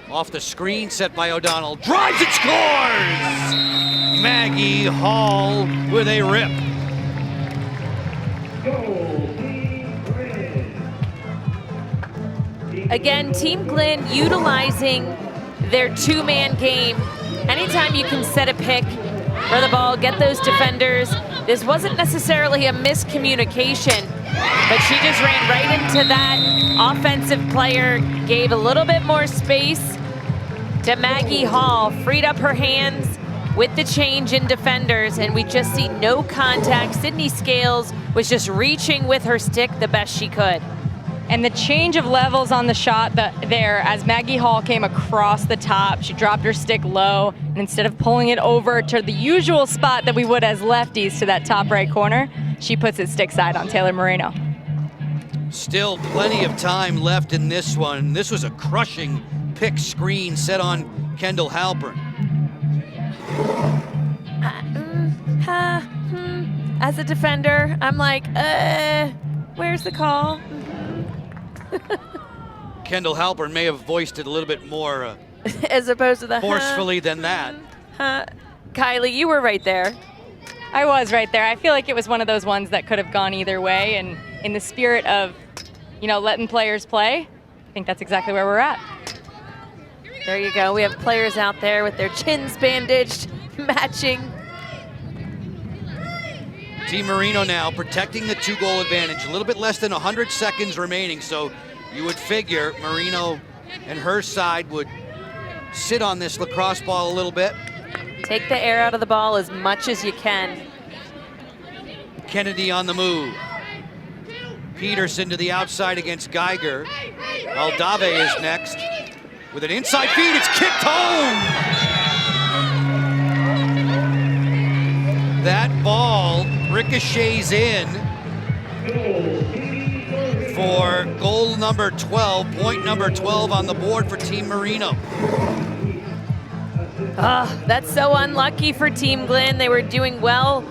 off the screen set by O'Donnell, drives and scores! Maggie Hall with a rip. Again, Team Glenn utilizing their two-man game. Anytime you can set a pick for the ball, get those defenders. This wasn't necessarily a miscommunication, but she just ran right into that offensive player, gave a little bit more space to Maggie Hall, freed up her hands with the change in defenders, and we just see no contact. Sydney Scales was just reaching with her stick the best she could. And the change of levels on the shot there, as Maggie Hall came across the top, she dropped her stick low, and instead of pulling it over to the usual spot that we would as lefties to that top right corner, she puts it stick side on Taylor Marino. Still plenty of time left in this one. This was a crushing pick screen set on Kendall Halpern. As a defender, I'm like, where's the call? Kendall Halpern may have voiced it a little bit more as opposed to the forcefully than that. Kylie, you were right there. I was right there. I feel like it was one of those ones that could have gone either way, and in the spirit of, letting players play, I think that's exactly where we're at. There you go. We have players out there with their chins bandaged, matching. Team Marino now protecting the 2-goal advantage. A little bit less than 100 seconds remaining, so you would figure Marino and her side would sit on this lacrosse ball a little bit. Take the air out of the ball as much as you can. Kennedy on the move. Peterson to the outside against Geiger. Aldave is next. With an inside feed, it's kicked home! That ball ricochets in for goal number 12, point number 12 on the board for Team Marino. That's so unlucky for Team Glenn. They were doing well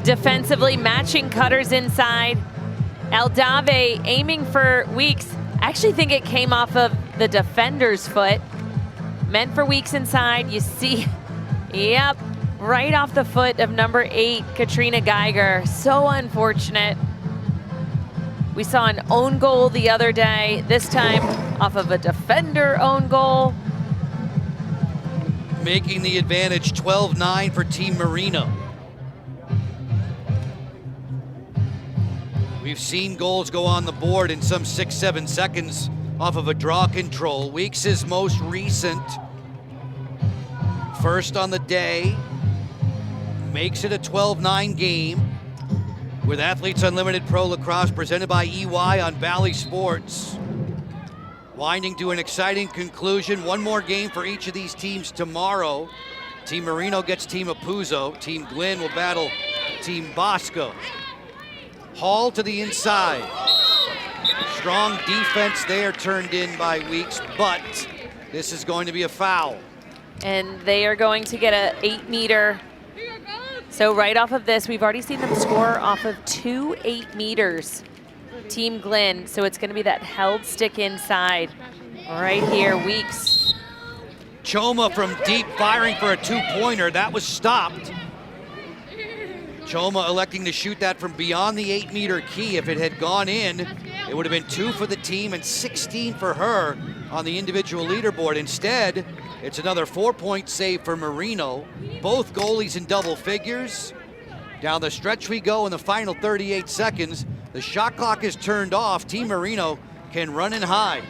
defensively, matching cutters inside. Aldave aiming for Weeks. I actually think it came off of the defender's foot. Meant for Weeks inside. You see, yep, right off the foot of number 8, Katrina Geiger. So unfortunate. We saw an own goal the other day, this time off of a defender own goal. Making the advantage 12-9 for Team Marino. We've seen goals go on the board in some 6-7 seconds off of a draw control. Weeks' most recent. First on the day. Makes it a 12-9 game with Athletes Unlimited Pro Lacrosse presented by EY on Bally Sports. Winding to an exciting conclusion. One more game for each of these teams tomorrow. Team Marino gets Team Apuzzo. Team Glenn will battle Team Bosco. Hall to the inside. Strong defense there turned in by Weeks, but this is going to be a foul. And they are going to get a 8-meter. So right off of this, we've already seen them score off of 2 8-meters. Team Glenn, so it's going to be that held stick inside. Right here, Weeks. Choma from deep firing for a 2-pointer. That was stopped. Choma electing to shoot that from beyond the 8-meter key. If it had gone in, it would have been 2 for the team and 16 for her on the individual leaderboard. Instead, it's another 4-point save for Marino. Both goalies in double figures. Down the stretch we go in the final 38 seconds. The shot clock is turned off. Team Marino can run and hide.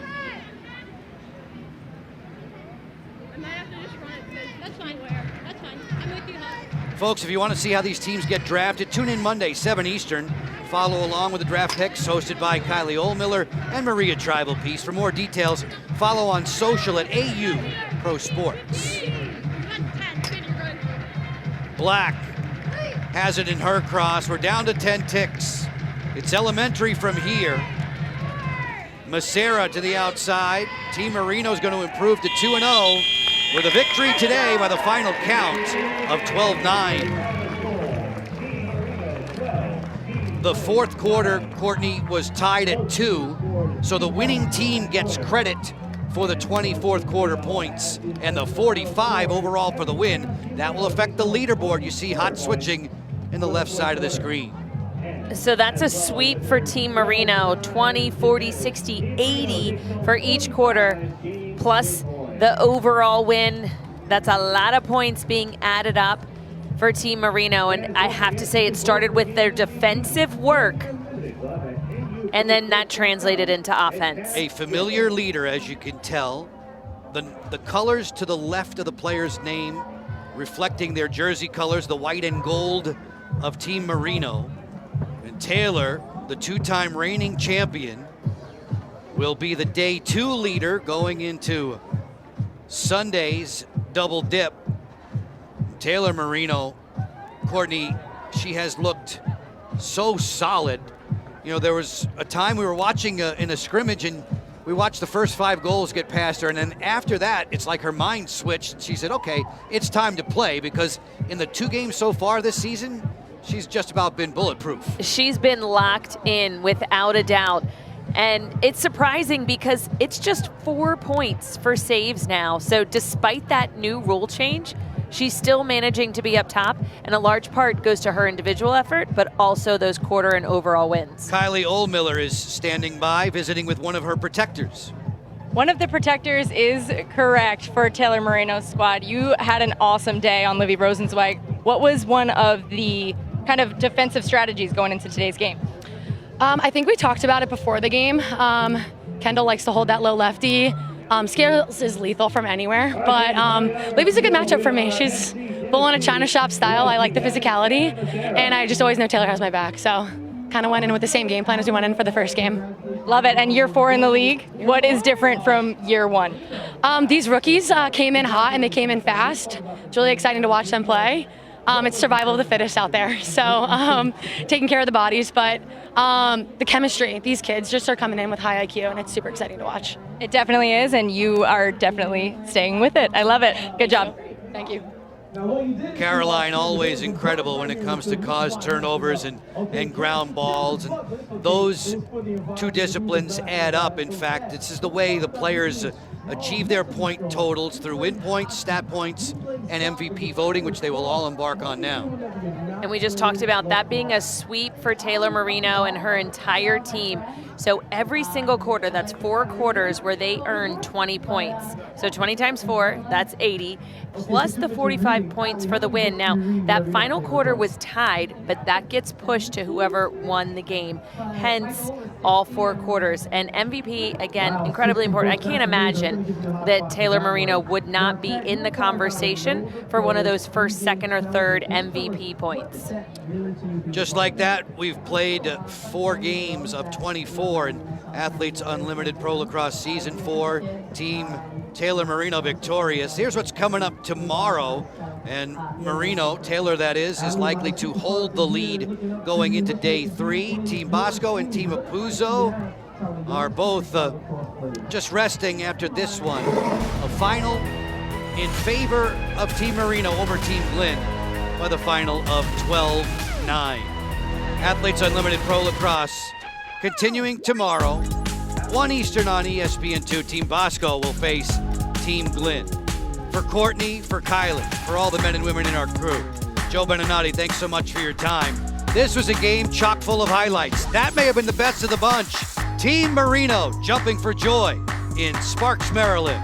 Folks, if you want to see how these teams get drafted, tune in Monday, 7 Eastern. Follow along with the draft picks hosted by Kylie Ohlmiller and Maria Tribal Peace. For more details, follow on social at AU Pro Sports. Black has it in her cross. We're down to 10 ticks. It's elementary from here. Macera to the outside. Team Marino's going to improve to 2-0 with a victory today by the final count of 12-9. The fourth quarter, Courtney, was tied at 2, so the winning team gets credit for the 24th quarter points and the 45 overall for the win. That will affect the leaderboard. You see hot switching in the left side of the screen. So that's a sweep for Team Marino, 20, 40, 60, 80 for each quarter, plus the overall win. That's a lot of points being added up for Team Marino, and I have to say it started with their defensive work, and then that translated into offense. A familiar leader, as you can tell. The colors to the left of the player's name reflecting their jersey colors, the white and gold of Team Marino. And Taylor, the 2-time reigning champion, will be the day 2 leader going into Sunday's double dip. Taylor Marino, Courtney, she has looked so solid. You know, there was a time we were watching in a scrimmage and we watched the first 5 goals get past her, and then after that, it's like her mind switched. She said, okay, it's time to play, because in the 2 games so far this season, she's just about been bulletproof. She's been locked in without a doubt. And it's surprising because it's just 4 points for saves now. So despite that new rule change, she's still managing to be up top, and a large part goes to her individual effort, but also those quarter and overall wins. Kylie Ohlmiller is standing by, visiting with one of her protectors. One of the protectors is correct for Taylor Marino's squad. You had an awesome day on Livy Rosenzweig. What was one of the kind of defensive strategies going into today's game? I think we talked about it before the game. Kendall likes to hold that low lefty. Scales is lethal from anywhere, but Livy's a good matchup for me. She's full on a China shop style. I like the physicality, and I just always know Taylor has my back. So kind of went in with the same game plan as we went in for the first game. Love it. And year 4 in the league, what is different from year 1? These rookies came in hot and they came in fast. It's really exciting to watch them play. It's survival of the fittest out there. So taking care of the bodies, but the chemistry, these kids just are coming in with high IQ, and it's super exciting to watch. It definitely is, and you are definitely staying with it. I love it. Good job. Thank you. Caroline, always incredible when it comes to cause turnovers and ground balls. And those 2 disciplines add up. In fact, this is the way the players achieve their point totals through win points, stat points, and MVP voting, which they will all embark on now. And we just talked about that being a sweep for Taylor Marino and her entire team. So every single quarter, that's 4 quarters where they earn 20 points. So 20 times 4, that's 80, plus the 45 points for the win. Now, that final quarter was tied, but that gets pushed to whoever won the game. Hence, all 4 quarters. And MVP, again, incredibly important. I can't imagine that Taylor Marino would not be in the conversation for one of those first, second, or third MVP points. points. Just like that, we've played 4 games of 24 in Athletes Unlimited Pro Lacrosse Season 4. Team Taylor Marino victorious. Here's what's coming up tomorrow. And Marino, Taylor that is likely to hold the lead going into day 3. Team Bosco and Team Apuzzo are both just resting after this one. A final in favor of Team Marino over Team Glenn by the final of 12-9. Athletes Unlimited Pro Lacrosse continuing tomorrow, 1 Eastern on ESPN2. Team Bosco will face Team Glenn. For Courtney, for Kylie, for all the men and women in our crew, Joe Beninati, thanks so much for your time. This was a game chock full of highlights. That may have been the best of the bunch. Team Marino jumping for joy in Sparks, Maryland.